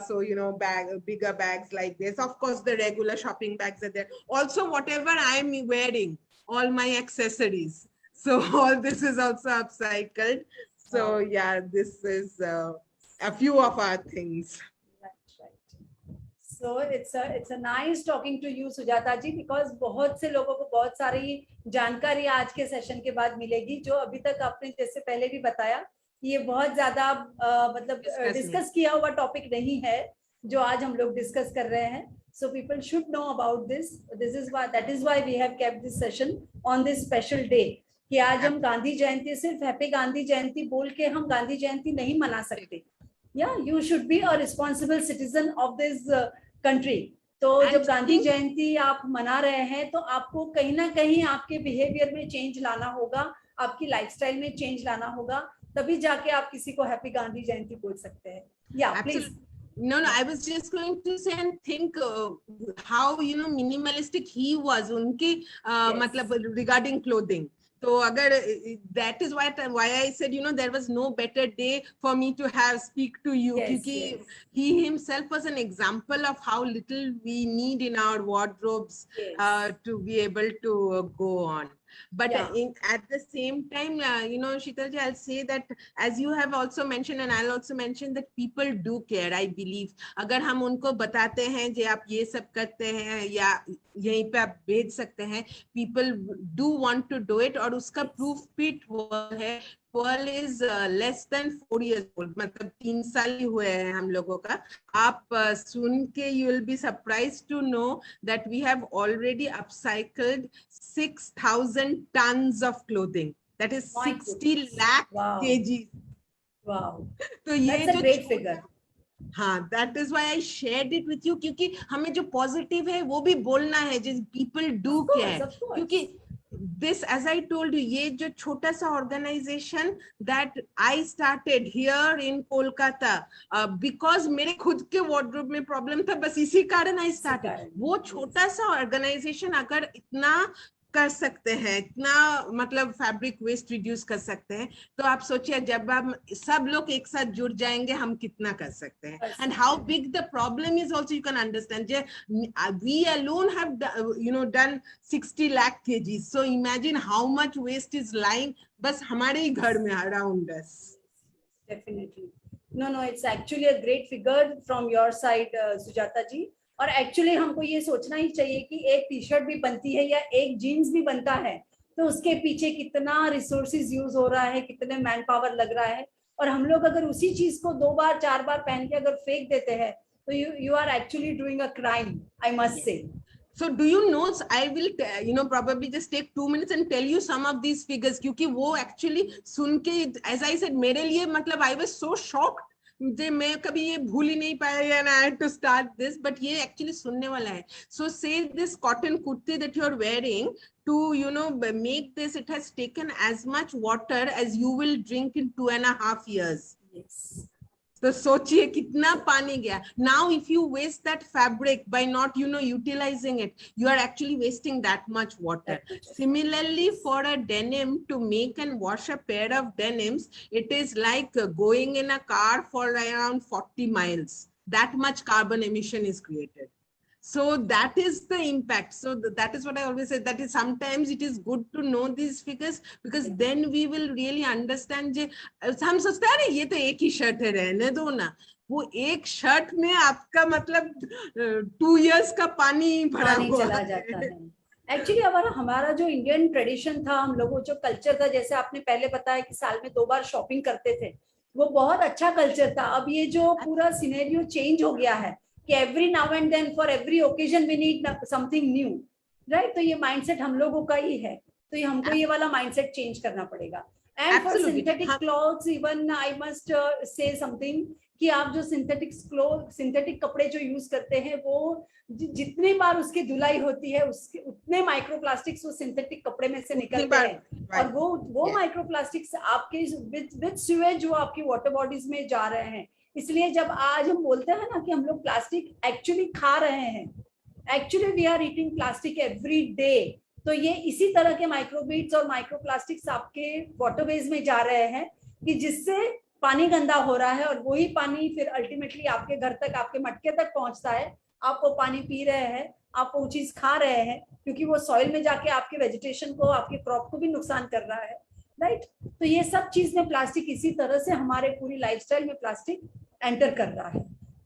So, you know, bigger bags like this. Of course, the regular shopping bags are there. Also, whatever I'm wearing, all my accessories. So all this is also upcycled. So yeah, this is a few of our things. So it's a nice talking to you, Sujata ji, because बहुत से लोगों को बहुत सारी जानकारी आज के सेशन के बाद मिलेगी, जो अभी तक आपने जैसे पहले भी बताया, ये बहुत ज्यादा मतलब डिस्कस किया हुआ टॉपिक नहीं है जो आज हम लोग डिस्कस कर रहे हैं. So people should know about this. That is why we have kept this session on this special day. कि आज हम गांधी जयंती सिर्फ हैप्पी गांधी जयंती बोल के हम गांधी जयंती नहीं मना सकते. Yeah, you should be a responsible citizen of this country. तो जब गांधी जयंती आप मना रहे हैं, तो आपको कहीं ना कहीं आपके बिहेवियर में चेंज लाना होगा, आपकी लाइफस्टाइल में चेंज लाना होगा, तभी जाके आप किसी को हैप्पी गांधी जयंती बोल सकते हैं. Yeah, please. No, I was just going to say and think how, you know, minimalistic he was. Unki matlab regarding clothing. So that is why I said, you know, there was no better day for me to speak to you. Yes. He himself was an example of how little we need in our wardrobes to be able to go on. But at the same time, you know, Sheetal ji, I'll say that, as you have also mentioned, and I'll also mention that people do care, I believe. अगर हम उनको बताते हैं कि आप ये सब करते हैं या यहीं पे आप भेज सकते हैं, people do want to do it. और उसका proof भी है, Pearl is less than 4 years old, मतलब 3 साल ही हुए हैं हम लोगों का. आप सुन के you will be surprised to know that we have already upcycled 6,000 tons of clothing. That is 60 lakh kgs. Wow. तो ये That's a great figure. हाँ, that is why I shared it with you, क्योंकि हमें जो positive है वो भी बोलना है, जिस people do care. क्योंकि this, as I told you, ये जो छोटा सा organization that I started here in Kolkata, because मेरे खुद के wardrobe में problem था, बस इसी कारण I started. वो छोटा सा organization अगर इतना कर सकते हैं, इतना मतलब फैब्रिक वेस्ट रिड्यूस कर सकते हैं, तो आप सोचिए जब हम सब लोग एक साथ जुड़ जाएंगे हम कितना कर सकते हैं, and how big the problem is also you can understand. We alone have done 60 lakh kgs, so imagine how much waste is lying बस हमारे ही घर में around us. Definitely. No, it's actually a great figure from your side, Sujata ji. और एक्चुअली हमको ये सोचना ही चाहिए कि एक टी शर्ट भी बनती है या एक जीन्स भी बनता है तो उसके पीछे कितना रिसोर्सेज यूज हो रहा है, कितने मैन पावर लग रहा है, और हम लोग अगर उसी चीज को 2 बार 4 बार पहन के अगर फेंक देते हैं तो you are actually doing a crime, I must say. So do you know, I will probably just take 2 minutes and tell you some of these figures, क्योंकि वो actually सुन के, as I said, मेरे लिए मतलब I was so shocked, मैं कभी ये भूल ही नहीं पाया, and I had to start this, but ये actually सुनने वाला है. So say this cotton kurti that you are wearing, to make this, it has taken as much water as you will drink in 2.5 years. Yes. तो सोचिए कितना पानी गया. Now if you waste that fabric by not utilizing it, you are actually wasting that much water. Similarly, for a denim, to make and wash a pair of denims, it is like going in a car for around 40 miles. That much carbon emission is created. So that is the impact. So that is what I always say, that is sometimes it is good to know these figures, because then we will really understand जे हम सोचते हैं ये तो एक ही शर्ट है, रहने दो ना, वो एक शर्ट में आपका मतलब 2 years का पानी भरा हुआ चला जाता है. एक्चुअली हमारा जो इंडियन ट्रेडिशन था, हम लोगों जो कल्चर था, जैसे आपने पहले बताया कि साल में 2 बार शॉपिंग करते थे, वो बहुत अच्छा कल्चर था. अब ये जो पूरा सिनेरियो चेंज हो गया है कि every now and then for every occasion we need something new, right. तो ये माइंडसेट हम लोगों का ही है, तो ये हमको ये वाला माइंडसेट चेंज करना पड़ेगा. And for synthetic clothes even I must say something कि आप जो सिंथेटिक कपड़े जो यूज करते हैं, वो जितनी बार उसकी धुलाई होती है उसके उतने माइक्रोप्लास्टिक्स वो सिंथेटिक कपड़े में से निकलते हैं, और वो माइक्रोप्लास्टिक्स आपके विद सीवेज वो आपकी वाटर बॉडीज में जा रहे हैं. इसलिए जब आज हम बोलते हैं ना कि हम लोग प्लास्टिक एक्चुअली खा रहे हैं, actually we are eating plastic every day, तो ये इसी तरह के माइक्रोबीट्स और माइक्रोप्लास्टिक्स आपके वाटरवेज में जा रहे हैं कि जिससे पानी गंदा हो रहा है, और वही पानी फिर अल्टीमेटली आपके घर तक, आपके मटके तक पहुंचता है. आप वो पानी पी रहे हैं, आप वो चीज खा रहे हैं, क्योंकि वो सॉइल में जाके आपके वेजिटेशन को, आपके क्रॉप को भी नुकसान कर रहा है, राइट. तो ये सब चीज में प्लास्टिक इसी तरह से हमारे पूरी लाइफस्टाइल में प्लास्टिक एंटर कर रहा है.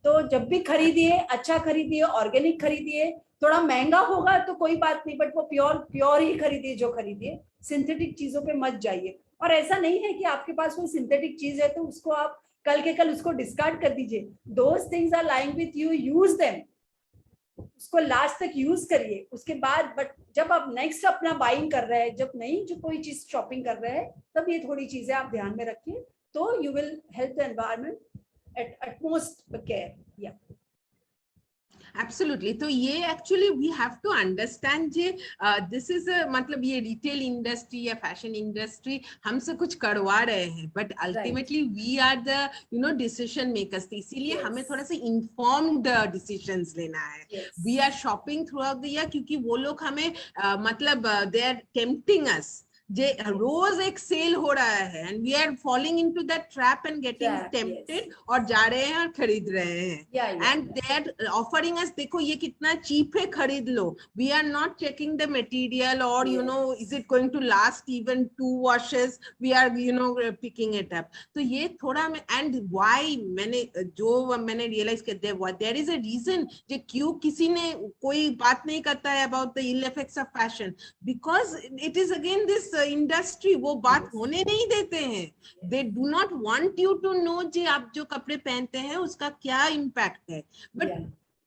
तो जब भी खरीदिए, अच्छा खरीदिए, ऑर्गेनिक खरीदिए. थोड़ा महंगा होगा तो कोई बात नहीं, बट वो प्योर ही खरीदिए जो खरीदिए, सिंथेटिक चीजों पे मत जाइए. और ऐसा नहीं है कि आपके पास कोई सिंथेटिक चीज है तो उसको आप कल के कल उसको डिस्कार्ड कर दीजिए. Those things are lying with you, use them, उसको लास्ट तक यूज करिए. उसके बाद बट जब आप नेक्स्ट अपना बाइंग कर रहे हैं, जब नई जो कोई चीज शॉपिंग कर रहे हैं, तब ये थोड़ी चीजें आप ध्यान में रखिए, तो you will help the environment at utmost care. Yeah. Absolutely. तो ये actually we have to understand J this is a मतलब ये retail industry या fashion industry हमसे कुछ करवा रहे हैं, but ultimately we are the decision makers. तो इसीलिए हमें थोड़ा सा informed decisions लेना है. We are shopping throughout the year क्योंकि वो लोग हमें मतलब they are tempting us. जे रोज एक सेल हो रहा है, and we are falling into that trap and getting tempted, और जा रहे हैं और खरीद रहे हैं, and they are offering us, देखो ये कितना चीप है, खरीद लो. We are not checking the material, और is it going to last even 2 washes, we are picking it up. तो ये थोड़ा एंड व्हाई मैंने रियलाइज किया देयर इज अ रीजन जे क्यों किसी ने कोई बात नहीं करता है about the ill effects of fashion, because it is again this industry वो बात होने नहीं देते हैं. They do not want you to know जे आप जो कपड़े पहनते हैं उसका क्या इम्पैक्ट है, but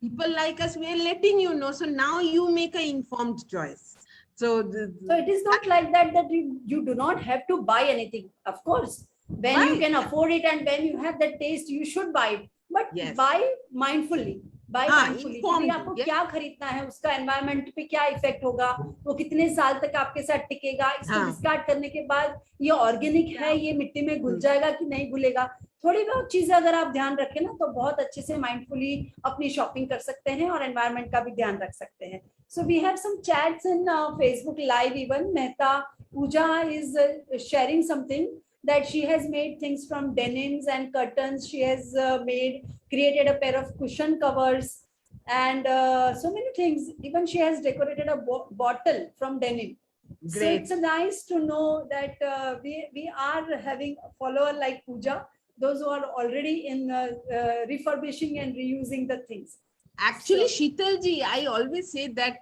people like us, we are letting you know, so now you make an informed choice. So it is not like that you do not have to buy anything. Of course, when you can afford it and when you have that taste, you should buy it, but buy mindfully. कि आपको क्या खरीदना है, उसका एनवायरमेंट पे क्या इफेक्ट होगा, वो कितने साल तक आपके साथ टिकेगा, इसको डिस्कार्ड करने के बाद ये ऑर्गेनिक है, ये मिट्टी में घुल जाएगा कि नहीं घुलेगा. थोड़ी बहुत चीजें अगर आप ध्यान रखें ना, तो बहुत अच्छे से माइंडफुली अपनी शॉपिंग कर सकते हैं और एनवायरमेंट का भी ध्यान रख सकते हैं. So we have some chats in Facebook Live even. Mehta Pooja is sharing something that she has made things from denims and curtains. She has created a pair of cushion covers and so many things. Even she has decorated a bottle from denim. So Great. it's nice to know that we are having a follower like Pooja, those who are already in refurbishing and reusing the things. Actually, So- Sheetal ji, I always say that,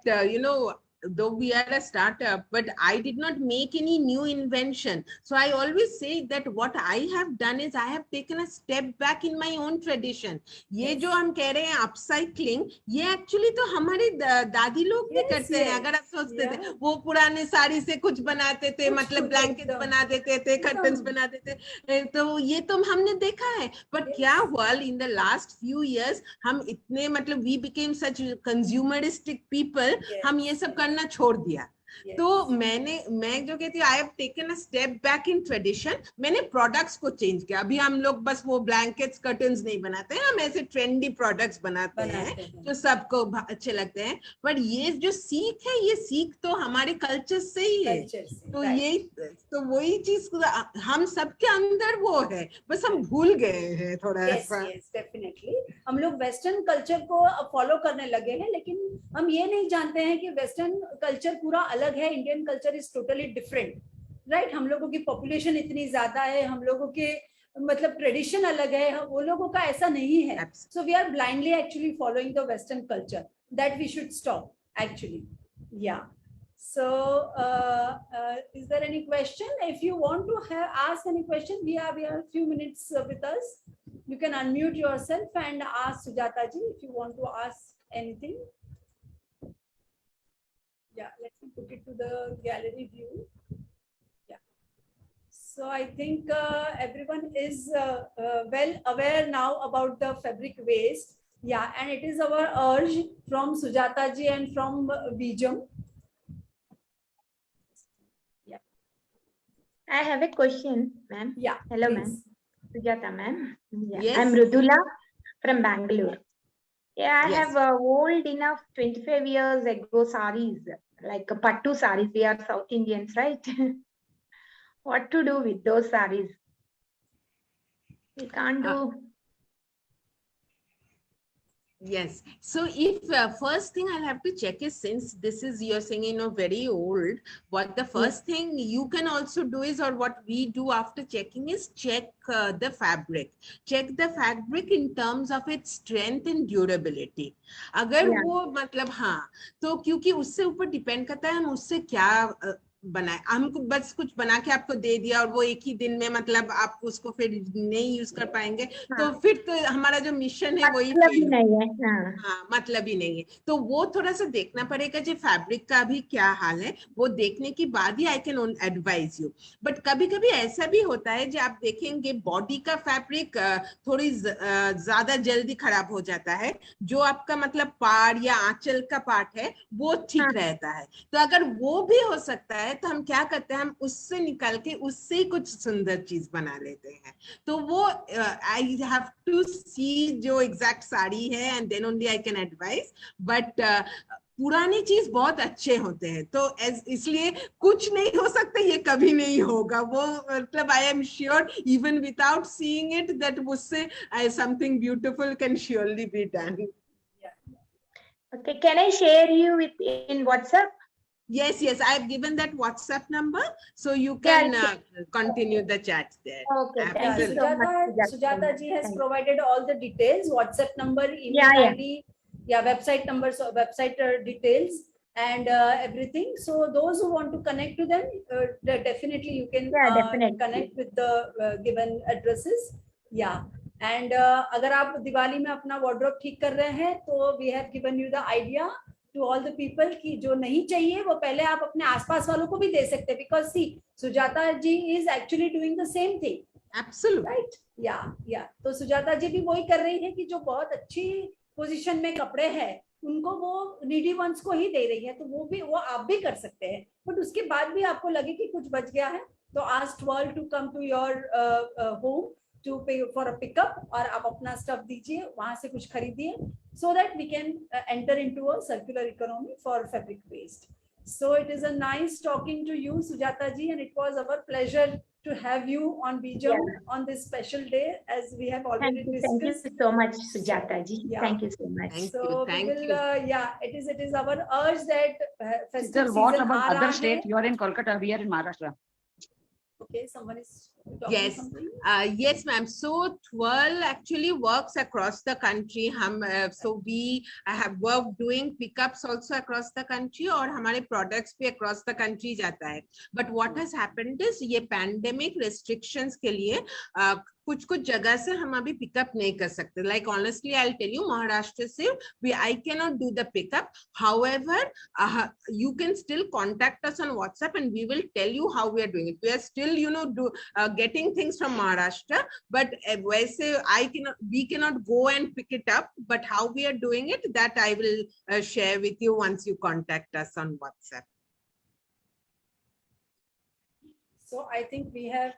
though we are a startup, but I did not make any new invention. So I always say that what I have done is I have taken a step back in my own tradition. ये Yes. जो हम कह रहे हैं upcycling, ये actually तो हमारे दादी लोग भी Yes, करते हैं. yes. अगर आप सोचते थे, Yeah. वो पुराने साड़ी से कुछ बनाते थे, कुछ मतलब कुछ blankets एकदम, बना देते थे, curtains एकदम. बना देते, तो ये तो हमने देखा है. But Yes. क्या हुआ in the last few years, हम इतने मतलब we became such consumeristic people, Yes. हम ये सब करना छोड़ दिया. Yes. तो मैं जो कहती हूँ I have taken a step back in tradition. मैंने प्रोडक्ट्स को चेंज किया. अभी हम लोग बस वो ब्लैंकेट्स कर्टन्स नहीं बनाते हैं, हम ऐसे ट्रेंडी प्रोडक्ट्स बनाते हैं जो सबको अच्छे लगते हैं. बट ये जो सीख है, ये सीख तो हमारे कल्चर से ही है. तो यही तो वही चीज हम सबके अंदर वो है, बस हम भूल गए हैं थोड़ा सा. Yes definitely. हम लोग वेस्टर्न कल्चर को फॉलो करने लगे हैं, लेकिन हम ये नहीं जानते हैं कि वेस्टर्न कल्चर पूरा अलग है, Indian culture is totally different, right. हम लोगों की पॉपुलेशन इतनी ज्यादा है, हम लोगों के मतलब ट्रेडिशन अलग है, वो लोगों का ऐसा नहीं है. So we are blindly actually following the western culture. That we should stop actually. Yeah. So, is there any question? If you want to ask any question, we have a few minutes with us. You can unmute yourself and ask Sujata ji if you want to ask anything. Yeah, let me put it to the gallery view. Yeah. So I think everyone is well aware now about the fabric waste. Yeah, and it is our urge from Sujata ji and from Bijam. I have a question, ma'am. Yeah. Hello, please. ma'am. Sujata, ma'am. Yeah. Yes. I'm Rudula from Bangalore. Yeah, I Yes. have old enough 25 years ago saris, like pattu saris. We are South Indians, right? What to do with those saris? We can't do. Yes. So if first thing I'll have to check is, since this is, you're saying, very old, what the first thing you can also do is, or what we do after checking is check the fabric. Check the fabric in terms of its strength and durability. अगर वो मतलब हाँ, तो क्योंकि उससे ऊपर डिपेंड करता है हम उससे क्या बनाए. हमको बस कुछ बना के आपको दे दिया और वो एक ही दिन में मतलब आप उसको फिर नहीं यूज कर पाएंगे, तो फिर तो हमारा जो मिशन है वही मतलब नहीं है. हाँ, मतलब ही नहीं है. तो वो थोड़ा सा देखना पड़ेगा जो फैब्रिक का भी क्या हाल है, वो देखने के बाद ही I can advise you. But कभी कभी ऐसा भी होता है जो आप देखेंगे बॉडी का फैब्रिक थोड़ी ज्यादा जल्दी खराब हो जाता है, जो आपका मतलब पाड़ या आंचल का पार्ट है वो ठीक रहता है. तो अगर वो भी हो सकता है तो हम क्या करते हैं, हम उससे निकाल के उससे कुछ सुंदर चीज बना लेते हैं. तो वो आई हैव टू सी जो एग्जैक्ट साड़ी है and then only I can advise. But पुरानी चीज बहुत अच्छे होते हैं, तो इसलिए कुछ नहीं हो सकता, ये कभी नहीं होगा वो. मतलब I am sure even without seeing it that उससे something beautiful can surely be done. Okay, can I share you with in WhatsApp? Yes, I have given that WhatsApp number, so you can continue the chat there. Okay, thank you so much. Sujata ji has provided all the details, WhatsApp number, email ID, website numbers, website details, and everything. So those who want to connect to them, definitely you can connect with the given addresses. Yeah. And अगर आप दिवाली में अपना wardrobe ठीक कर रहे हैं, तो we have given you the idea to all the people कि जो नहीं चाहिए वो पहले आप अपने आसपास वालों को भी दे सकते हैं. Because see, Sujata ji is actually doing the same thing. Absolutely. Right? Yeah. तो सुजाता जी भी वही कर रही है कि जो बहुत अच्छी पोजीशन में कपड़े हैं उनको वो नीडी वंस को ही दे रही है. तो वो आप भी कर सकते हैं. बट उसके बाद भी आपको लगे कि कुछ बच गया है, तो ask world to come to your home to pay for a pickup और आप अपना stuff दीजिए, वहाँ से कुछ खरीदिए, so that we can enter into a circular economy for fabric waste. So it is a nice talking to you, Sujata ji, and it was our pleasure to have you on BJM on this special day, as we have already Thank discussed. you so much, Sujata ji. Yeah. Thank you so much. Thank So you. we Thank will, you. it is our urge that festive Sister, season what aa about raha other hai. state? You are in Kolkata, we are in Maharashtra. Okay, someone is talking Yes. something. Yes, ma'am. So Twirl actually works across the country. So we have worked doing pickups also across the country, और हमारे products भी across the country जाता है. But what has happened is ये pandemic restrictions के लिए कुछ जगह से हम अभी पिकअप नहीं कर सकते. Like honestly, I'll tell you, Maharashtra से I cannot do the pickup. However, you can still contact us on WhatsApp and we will tell you how we are doing it. We are still, getting things from Maharashtra, but we cannot go and pick it up. But how we are doing it, that I will share with you once you contact us on WhatsApp. So I think we have,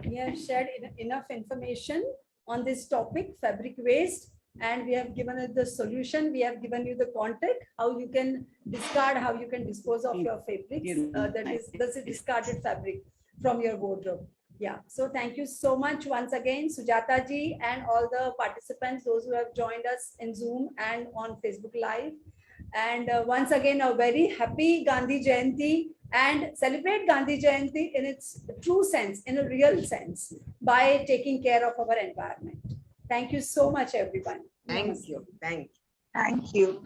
we have shared enough information on this topic, fabric waste, and we have given it the solution. We have given you the contact, how you can discard, how you can dispose of your fabrics, that's a discarded fabric from your wardrobe. Yeah, so thank you so much once again, Sujata ji, and all the participants, those who have joined us in Zoom and on Facebook Live. And once again, a very happy Gandhi Jayanti, and celebrate Gandhi Jayanti in its true sense, in a real sense, by taking care of our environment. Thank you so much, everyone. Thank you. Thank you. Thank you.